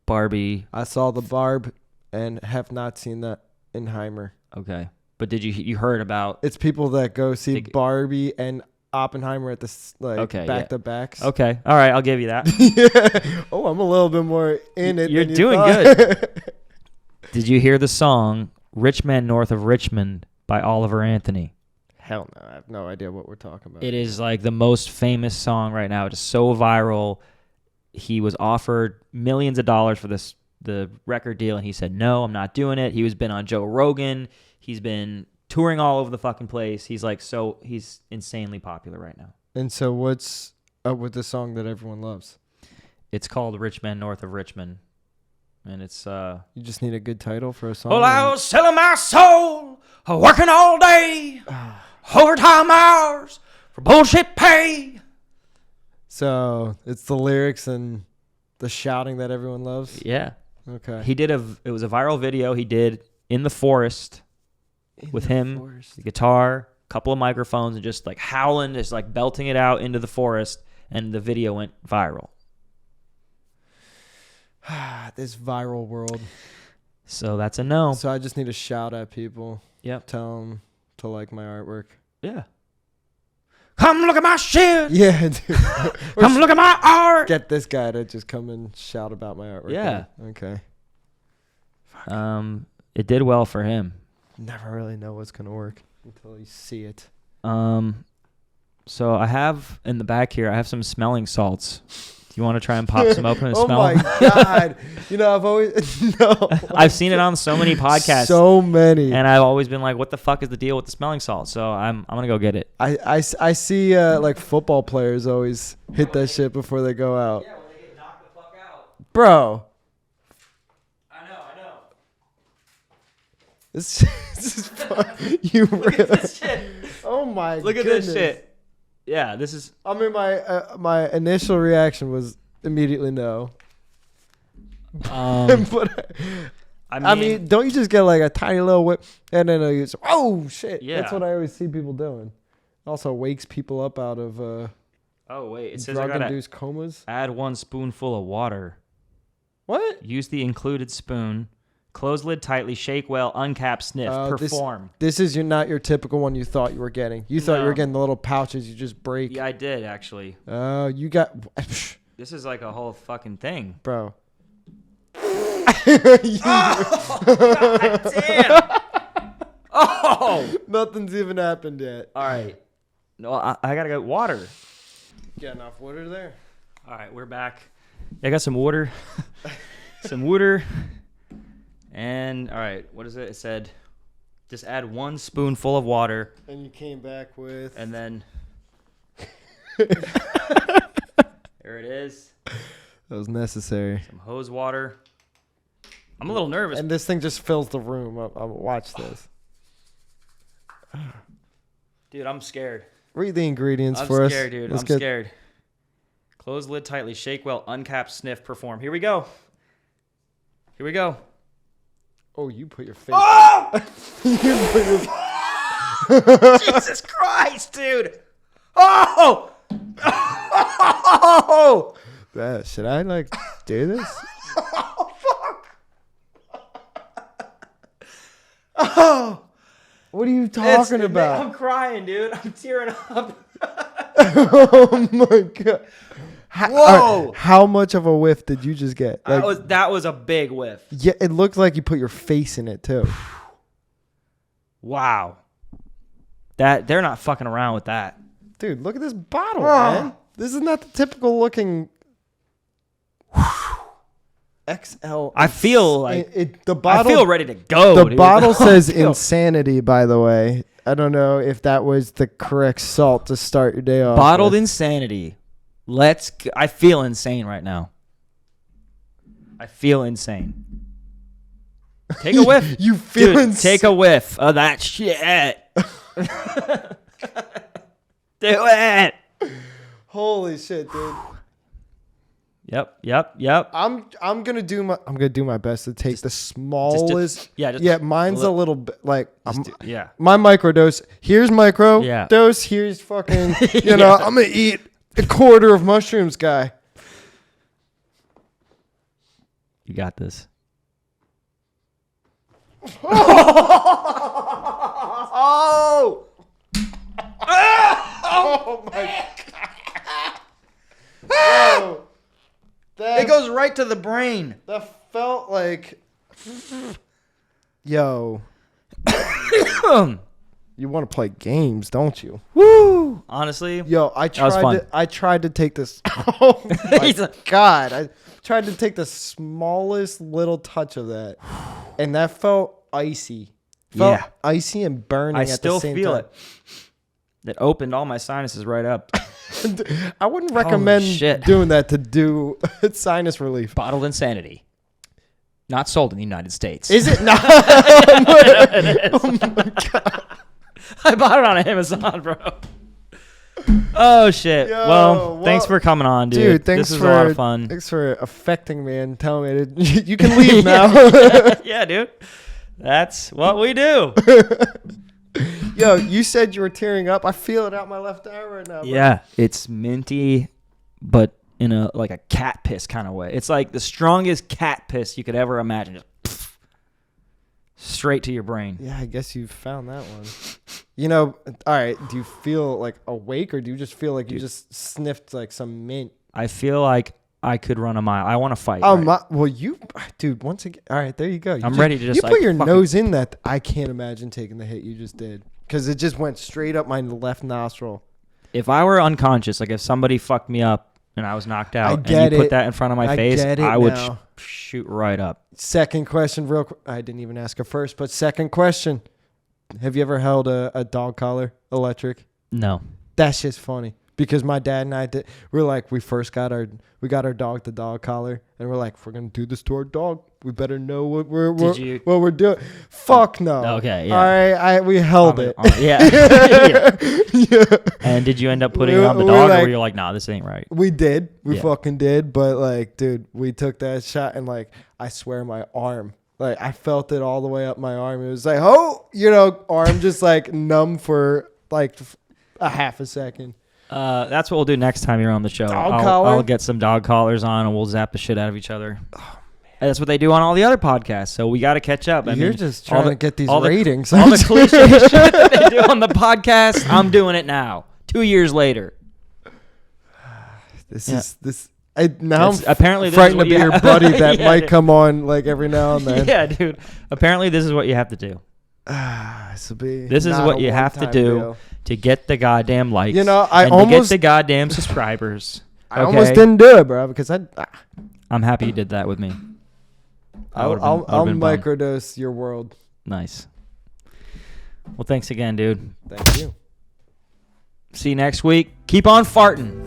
Barbie. I saw the Barb and have not seen that in Heimer. Okay. But did you heard about... It's people that go see Barbie and Oppenheimer at the back to backs. Okay. All right, I'll give you that. Yeah. Oh, I'm a little bit more in it. You're doing good. Did you hear the song Rich Man North of Richmond by Oliver Anthony? Hell no. I have no idea what we're talking about. It is the most famous song right now. It is so viral. He was offered millions of dollars for the record deal, and he said, no, I'm not doing it. He's been on Joe Rogan. He's been touring all over the fucking place. He's he's insanely popular right now. And so what's up with the song that everyone loves? It's called Rich Man North of Richmond. And it's... You just need a good title for a song? Well, I was selling my soul, working all day, overtime hours for bullshit pay. So it's the lyrics and the shouting that everyone loves? Yeah. Okay. It was a viral video he did in the forest with him, the guitar, a couple of microphones, and just howling, just belting it out into the forest, and the video went viral. This viral world. So that's a no. So I just need to shout at people. Yep. Tell them to like my artwork. Yeah. Come look at my shit. Yeah, dude. Come look at my art. Get this guy to just come and shout about my artwork. Yeah. Okay. It did well for him. Never really know what's gonna work until you see it. So I have in the back here, I have some smelling salts. Do you want to try and pop some open and smell? Oh my God. I've always no. I've seen it on so many podcasts. So many. And I've always been like, what the fuck is the deal with the smelling salt? So I'm gonna go get it. I see football players always hit that shit before they go out. Yeah, when they get knocked the fuck out. Bro. I know. This is fun. You really. Oh my Look at goodness. this shit. Yeah, this is. I mean, my initial reaction was immediately no. But I mean, don't you just get like a tiny little whip and then you just, oh shit. Yeah. That's what I always see people doing. It also wakes people up out of oh wait, it says I gotta drug-induced comas. add 1 spoonful of water. What? Use the included spoon. Close lid tightly. Shake well. Uncap. Sniff. Perform. This is not your typical one you thought you were getting. You thought you No. were getting the little pouches you just break. Yeah, I did actually. Oh, you got... This is like a whole fucking thing. Bro. God damn. Oh. Nothing's even happened yet. All right. No, I gotta get water. Get enough water there? All right, we're back. I got some water. Some water. And all right, what is it? It said just add 1 spoonful of water. And you came back with... And then there it is. That was necessary. Some hose water. I'm a little nervous. And this thing just fills the room. I'll watch this. Dude, I'm scared. Read the ingredients I'm for us. scared, dude. I'm scared. Close lid tightly. Shake well. Uncap. Sniff. Perform. Here we go. Here we go. Oh, you put your face. Oh! Jesus Christ, dude. Oh! Oh! Should I like do this? Oh, fuck. Oh! What are you talking I'm about? crying, dude. I'm tearing up. Oh my god! Whoa! How much of a whiff did you just get? Like, That was a big whiff. yeah, it looked like you put your face in it too. Wow. That they're not fucking around with that. Dude, look at this bottle, man. This is not the typical looking XL. I feel like the bottle. I feel ready to go. The dude. bottle says I feel- insanity, by the way. I don't know if that was the correct salt to start your day off. Bottled with. insanity. I feel insane right now. I feel insane. Take a whiff. You feel Dude, insane. take a whiff of that shit. Do it. Holy shit, dude. Yep. I'm gonna do my best to take the smallest. just mine's a little bit like yeah. my micro dose. Here's micro Yeah. dose. Here's fucking. You know, I'm gonna eat a quarter of mushrooms, guy. You got this. Oh! Oh my god! Bro, It goes right to the brain. that felt like. Yo, you want to play games, don't you? Woo! Honestly, Yo, was fun. I tried to take this. Oh my He's a- god! I tried to take the smallest little touch of that, and that felt icy. Felt Yeah. icy and burning. I at still the same feel time. it. It opened all my sinuses right up. I wouldn't recommend shit. doing that to do sinus relief. Bottled insanity. Not sold in the United States. Is it not? It is. Oh my god! I bought it on Amazon, bro. Oh shit! Yo, well, thanks well, for coming on, dude. Dude, thanks this was for a lot of fun. Thanks for affecting me and telling me to, you can leave now. Yeah, dude. That's what we do. Yo, you said you were tearing up. I feel it out my left eye right now. Bro. Yeah, it's minty, but in a like a cat piss kind of way. It's like the strongest cat piss you could ever imagine. Just pff, straight to your brain. Yeah, I guess you found that one. You know, all right. Do you feel like awake, or do you just feel like you just sniffed like some mint? I feel like I could run a mile. I want to fight. Oh right? my! Well, dude. Once again, all right. There you go. I'm ready to just, You put like, your fucking- nose in that. I can't imagine taking the hit you just did because it just went straight up my left nostril. If I were unconscious, like if somebody fucked me up and I was knocked out, and get you put it. that in front of my I face, get it I would now. shoot right up. Second question, real quick. I didn't even ask her first, but second question: have you ever held a dog collar electric? No. That shit's funny. because my dad and I did. We first got our dog the dog collar, and we're like, if we're gonna do this to our dog, we better know what we're doing. Fuck no. Okay, yeah. All right, we held it. Yeah. Yeah. And did you end up putting it on the dog, or were you like, nah, this ain't right? We did. We fucking did. But like, dude, we took that shot, and like, I swear, my arm. Like, I felt it all the way up my arm. It was like, arm just like numb for like a half a second. That's what we'll do next time you're on the show. I'll get some dog collars on, and we'll zap the shit out of each other. Oh, man. And that's what they do on all the other podcasts. So we got to catch up. You're just trying to get these ratings. All the cliche shit that they do on the podcast, I'm doing it now. 2 years later. I'm apparently frightened to be your buddy that might come on like every now and then. Yeah, dude. Apparently, this is what you have to do. This is what you have to do to get the goddamn likes. To get the goddamn subscribers. I almost didn't do it, bro, because I'm happy you did that with me. I'll microdose your world. Nice. Well, thanks again, dude. Thank you. See you next week. Keep on farting.